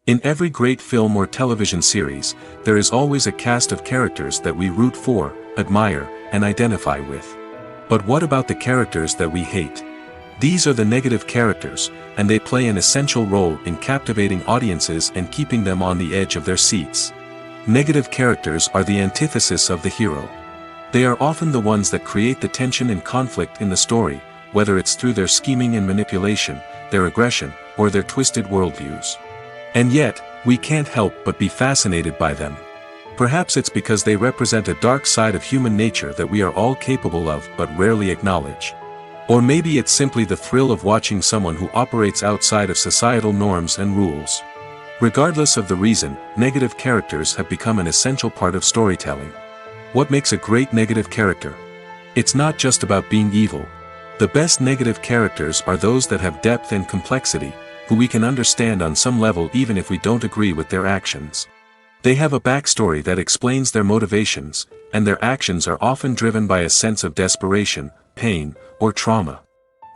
In every great film or television series, there is always a cast of characters that we root for, admire, and identify with. But what about the characters that we hate? These are the negative characters, and they play an essential role in captivating audiences and keeping them on the edge of their seats. Negative characters are the antithesis of the hero. They are often the ones that create the tension and conflict in the story, whether it's through their scheming and manipulation, their aggression, or their twisted worldviews. And yet, we can't help but be fascinated by them. Perhaps it's because they represent a dark side of human nature that we are all capable of but rarely acknowledge. Or maybe it's simply the thrill of watching someone who operates outside of societal norms and rules. Regardless of the reason, negative characters have become an essential part of storytelling. What makes a great negative character? It's not just about being evil. The best negative characters are those that have depth and complexity, who we can understand on some level even if we don't agree with their actions. They have a backstory that explains their motivations, and their actions are often driven by a sense of desperation, pain, or trauma.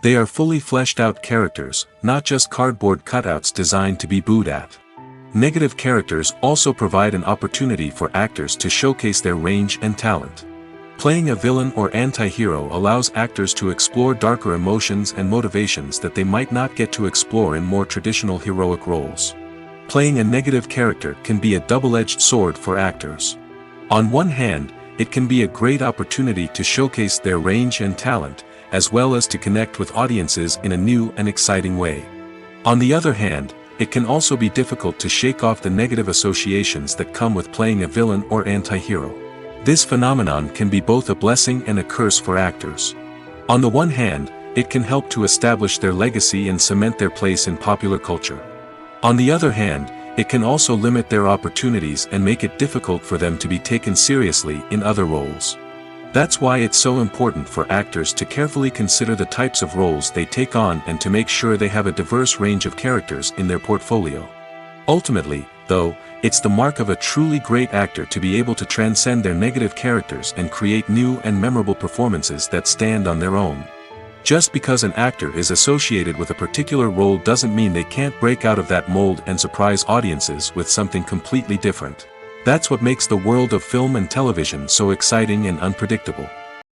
They are fully fleshed out characters, not just cardboard cutouts designed to be booed at. Negative characters also provide an opportunity for actors to showcase their range and talent. Playing a villain or anti-hero allows actors to explore darker emotions and motivations that they might not get to explore in more traditional heroic roles. Playing a negative character can be a double-edged sword for actors. On one hand, it can be a great opportunity to showcase their range and talent, as well as to connect with audiences in a new and exciting way. On the other hand, it can also be difficult to shake off the negative associations that come with playing a villain or anti-hero. This phenomenon can be both a blessing and a curse for actors. On the one hand, it can help to establish their legacy and cement their place in popular culture. On the other hand, it can also limit their opportunities and make it difficult for them to be taken seriously in other roles. That's why it's so important for actors to carefully consider the types of roles they take on and to make sure they have a diverse range of characters in their portfolio. Ultimately, though, it's the mark of a truly great actor to be able to transcend their negative characters and create new and memorable performances that stand on their own. Just because an actor is associated with a particular role doesn't mean they can't break out of that mold and surprise audiences with something completely different. That's what makes the world of film and television so exciting and unpredictable.